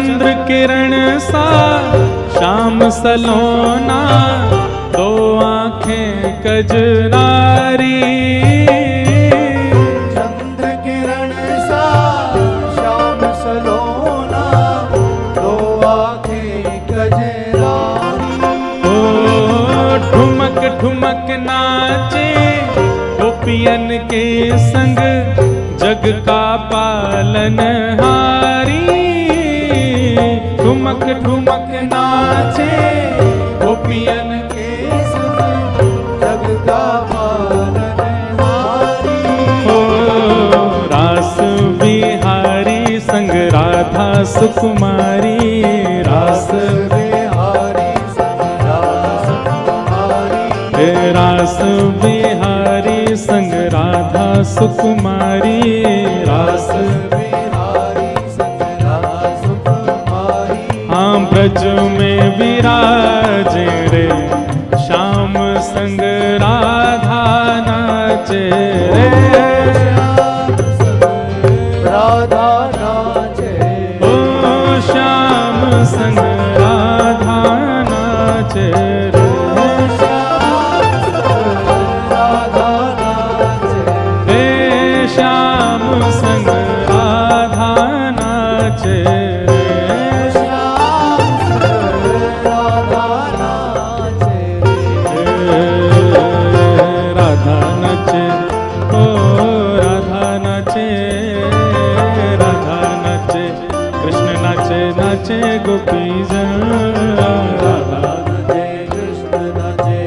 चंद्र किरण सा श्याम सलोना, दो आंखें कजरारी। चंद्र किरण सा श्याम सलोना, दो आंखें कजरारी। ओ ठुमक ठुमक नाचे गोपियन के संग, जग का पालनहारी। ठुमक ठुमक नाचे गोपियन के संग, जग का पालनहारी। ओ रास बिहारी संग राधा सुकुमारी। रास बिहारी संग राधा सुकुमारी। रास बिहारी संग राधा सुकुमारी। रास बिहारी संग राधा सुकुमारी। हाँ ब्रज में विराजे रे, श्याम संग राधा नाचे रे। राधा नाचे, ओ श्याम संग राधा नाचे रे। राधा नाचे, हे श्याम संग राधा नाचे रे। राधा नाचे, राधा नाचे, ओ राधा नाचे, राधा नाचे, कृष्ण नाचे नाचे गोपीजन। राधा नाचे कृष्ण नाचे,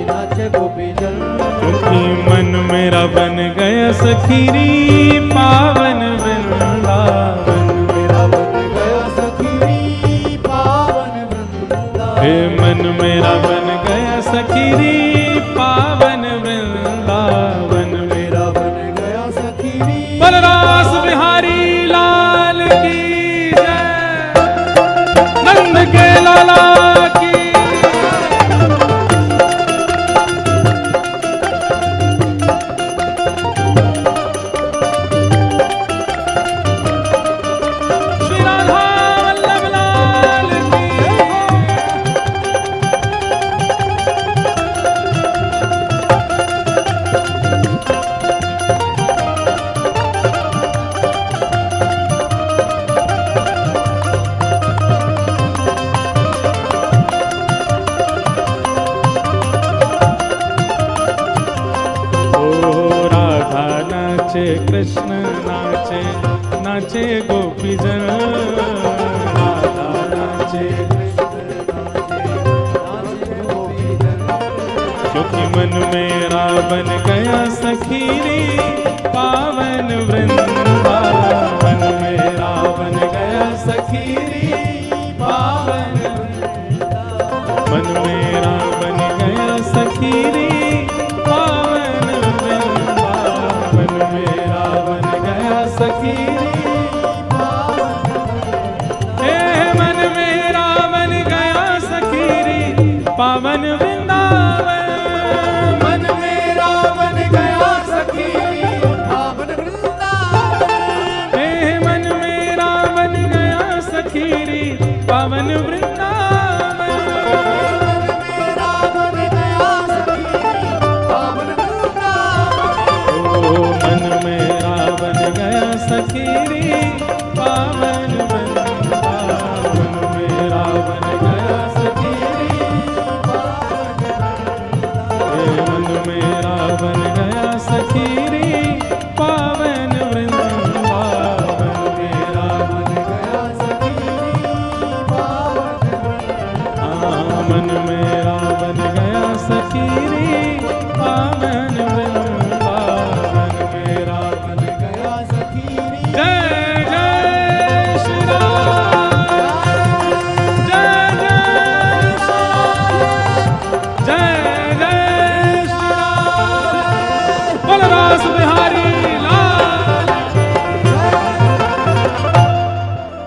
नाचे गोपीजन। क्योंकि मन मेरा बन गया सखीरी, पावन वृंदावन। मेरा बन गया सखी पावन वृंदावन। हे मन मेरा बन गया सखीरी, पावन वृंदावन। मेरा बन गया सखी बलरास बिहारी लाल की जय, नंद के लाला की। श्री राधा वल्लभ लाल की। ओ राधा नाचे कृष्ण नाचे, नाचे गोपीजन। राधा नाचे क्योंकि मन मेरा बन गया सखीरी, पावन वृंदावन। मेरा बन गया सखीरी, पावन वृंदावन। मन मेरा बन गया सखीरी, पावन वृंदावन। मेरा बन गया सखीरी, हे मन मेरा बन गया सखीरी, पावन वृंदावन। मन मेरा बन गया सखी पावन वृंदावन। हे मन मेरा बन गया सखीरी, पावन वृंदावन। मेरा बन गया सखी पावन वृंदावन। ओ मन मेरा बन गया सखीरी, पावन वृंदावन। मेरा बन गया सखीरी, हे मन मेरा बन गया सखीरी, पावन वृंदावन। मेरा बन गया हाँ, मन मेरा बन गया सखीरी, पावन वृंदावन। मेरा बन गया सखी जय जय श्री राम, जय जय श्री राम, जय जय श्री राम। बलरास बिहारी लाल,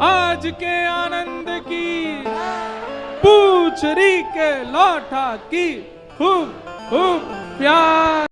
आज के आनंद की पूछरी के लौटा की खूब खूब प्यार।